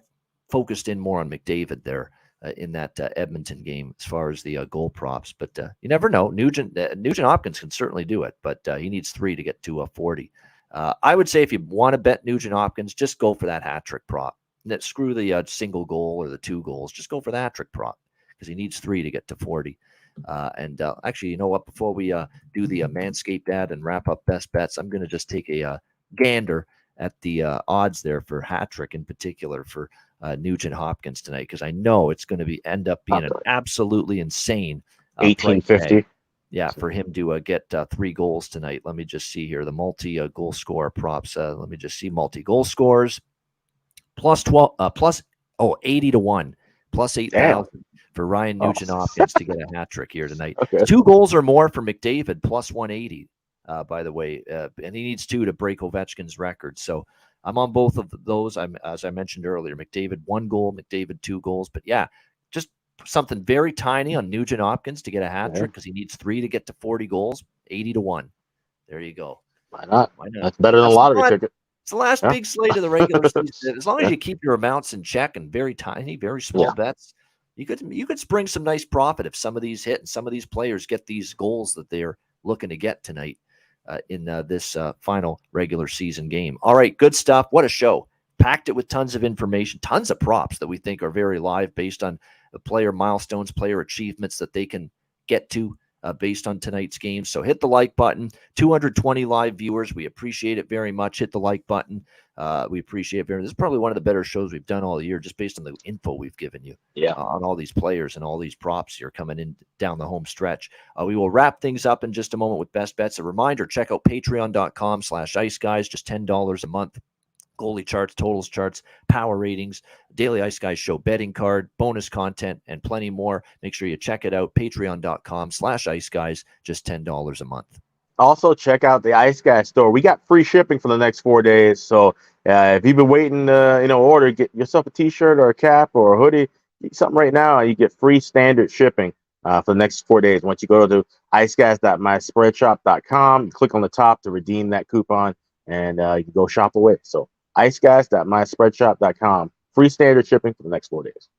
focused in more on McDavid there in that Edmonton game as far as the goal props. But you never know. Nugent Hopkins can certainly do it, but he needs 3 to get to 40. I would say if you want to bet Nugent Hopkins, just go for that hat trick prop. Screw the single goal or the 2 goals. Just go for the hat trick prop because he needs 3 to get to 40. Actually, you know what? Before we do the Manscaped ad and wrap up best bets, I'm going to just take a gander at the odds there for hat trick in particular for Nugent Hopkins tonight, because I know it's going to end up being an absolutely insane 1850. Yeah, for him to get 3 goals tonight. Let me just see here the multi goal score props. Let me just see multi goal scores plus 12 plus 80 to 1 plus 8,000 for Ryan Nugent Hopkins to get a hat trick here tonight. Okay. 2 goals or more for McDavid plus 180. By the way, and he needs 2 to break Ovechkin's record. So I'm on both of those. As I mentioned earlier, McDavid 1 goal, McDavid 2 goals. But yeah, just something very tiny on Nugent Hopkins to get a hat trick because he needs 3 to get to 40 goals, 80-1. There you go. Why not? Why not? That's better than a lottery ticket. It's the last big slate of the regular season. As long as you keep your amounts in check and very tiny, very small bets, you could spring some nice profit if some of these hit and some of these players get these goals that they're looking to get tonight in this final regular season game. All right, good stuff. What a show. Packed it with tons of information, tons of props that we think are very live based on the player milestones, player achievements that they can get to based on tonight's game. So hit the like button. 220 live viewers. We appreciate it very much. Hit the like button. We appreciate it very much. This is probably one of the better shows we've done all year just based on the info we've given you on all these players and all these props here coming in down the home stretch. We will wrap things up in just a moment with best bets. A reminder, check out patreon.com/Ice Guys, just $10 a month. Goalie charts, totals charts, power ratings, Daily Ice Guys show betting card, bonus content, and plenty more. Make sure you check it out. Patreon.com/Ice Guys, just $10 a month. Also, check out the Ice Guys store. We got free shipping for the next 4 days. So if you've been waiting to order, get yourself a T-shirt or a cap or a hoodie, get something right now. You get free standard shipping for the next 4 days. Once you go to iceguys.myspreadshop.com, click on the top to redeem that coupon, and you can go shop away. So iceguys.myspreadshop.com. Free standard shipping for the next 4 days.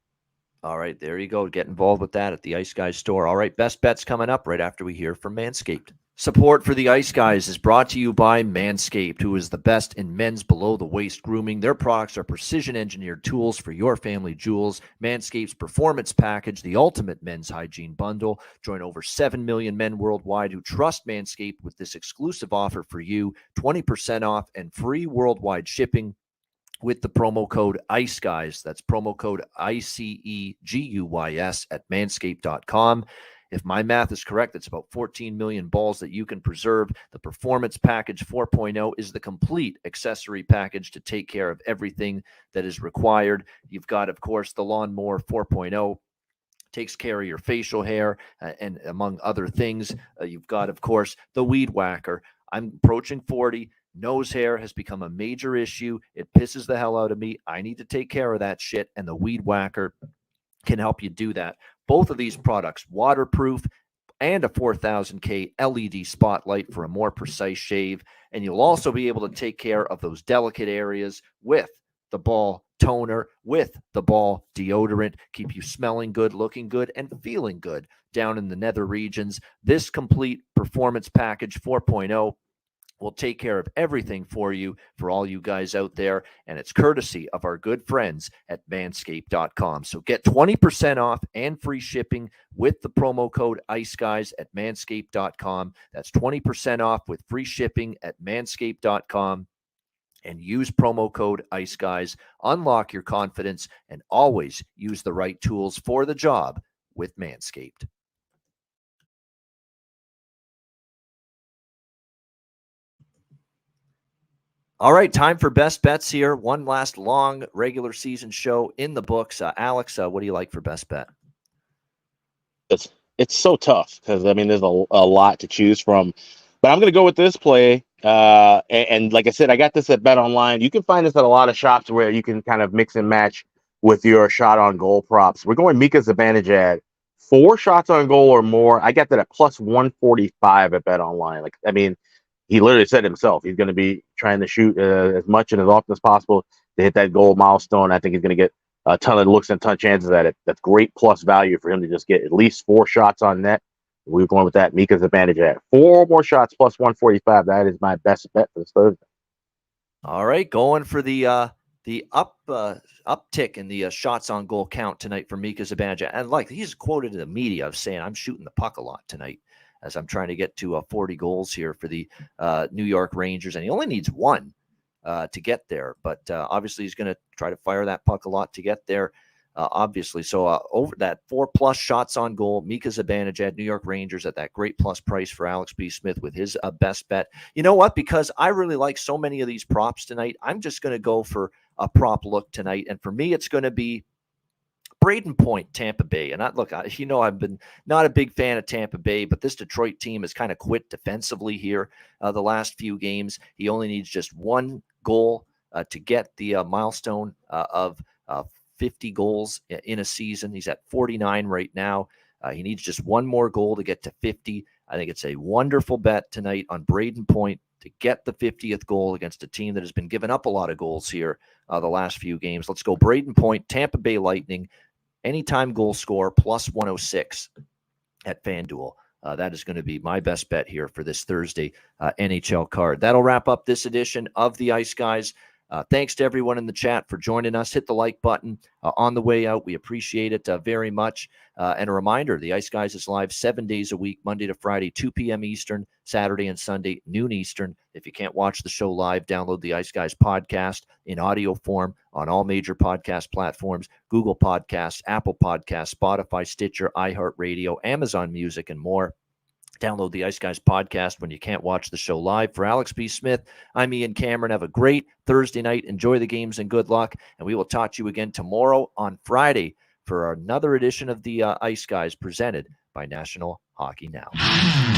All right, there you go. Get involved with that at the Ice Guys store. All right, best bets coming up right after we hear from Manscaped. Support for the Ice Guys is brought to you by Manscaped, who is the best in men's below-the-waist grooming. Their products are precision-engineered tools for your family jewels. Manscaped's Performance Package, the ultimate men's hygiene bundle. Join over 7 million men worldwide who trust Manscaped with this exclusive offer for you, 20% off and free worldwide shipping with the promo code ICEGUYS. That's promo code ICEGUYS at manscaped.com. If my math is correct, it's about 14 million balls that you can preserve. The Performance Package 4.0 is the complete accessory package to take care of everything that is required. You've got, of course, the Lawnmower 4.0. Takes care of your facial hair and among other things. You've got, of course, the Weed Whacker. I'm approaching 40. Nose hair has become a major issue. It pisses the hell out of me. I need to take care of that shit, and the Weed Whacker can help you do that. Both of these products, waterproof and a 4000K LED spotlight for a more precise shave. And you'll also be able to take care of those delicate areas with the ball toner, with the ball deodorant, keep you smelling good, looking good, and feeling good down in the nether regions. This complete Performance Package 4.0 will take care of everything for you, for all you guys out there, and it's courtesy of our good friends at manscaped.com. So get 20% off and free shipping with the promo code ICEGUYS at manscaped.com. That's 20% off with free shipping at manscaped.com. And use promo code ICEGUYS. Unlock your confidence and always use the right tools for the job with Manscaped. All right, time for best bets here. One last long regular season show in the books. Alex, what do you like for best bet? It's so tough because, there's a lot to choose from. But I'm going to go with this play. And like I said, I got this at Bet Online. You can find this at a lot of shops where you can kind of mix and match with your shot on goal props. We're going Mika Zibanejad, 4 shots on goal or more. I got that at plus 145 at Bet Online. He literally said himself he's going to be trying to shoot as much and as often as possible to hit that goal milestone. I think he's going to get a ton of looks and a ton of chances at it. That's great plus value for him to just get at least 4 shots on net. We're going with that. Mika's advantage at 4 more shots plus 145. That is my best bet for this Thursday. All right, going for the uptick in the shots on goal count tonight for Mika Zibanejad. And he's quoted in the media of saying, "I'm shooting the puck a lot tonight as I'm trying to get to 40 goals here for the New York Rangers." And he only needs 1 to get there. But obviously he's going to try to fire that puck a lot to get there, obviously. So over that 4+ shots on goal, Mika Zibanejad, New York Rangers at that great plus price for Alex B. Smith with his best bet. You know what? Because I really like so many of these props tonight, I'm just going to go for a prop look tonight. And for me, it's going to be Braden Point, Tampa Bay. And I've been not a big fan of Tampa Bay, but this Detroit team has kind of quit defensively here the last few games. He only needs just 1 goal to get the milestone of 50 goals in a season. He's at 49 right now. He needs just one more goal to get to 50. I think it's a wonderful bet tonight on Braden Point to get the 50th goal against a team that has been giving up a lot of goals here the last few games. Let's go Braden Point, Tampa Bay Lightning, anytime goal score, plus 106 at FanDuel. That is going to be my best bet here for this Thursday NHL card. That'll wrap up this edition of the Ice Guys. Thanks to everyone in the chat for joining us. Hit the like button on the way out. We appreciate it very much. And a reminder, the Ice Guys is live 7 days a week, Monday to Friday, 2 p.m. Eastern, Saturday and Sunday, noon Eastern. If you can't watch the show live, download the Ice Guys podcast in audio form on all major podcast platforms, Google Podcasts, Apple Podcasts, Spotify, Stitcher, iHeartRadio, Amazon Music, and more. Download the Ice Guys podcast when you can't watch the show live. For Alex B. Smith, I'm Ian Cameron. Have a great Thursday night. Enjoy the games and good luck. And we will talk to you again tomorrow on Friday for another edition of the Ice Guys presented by National Hockey Now.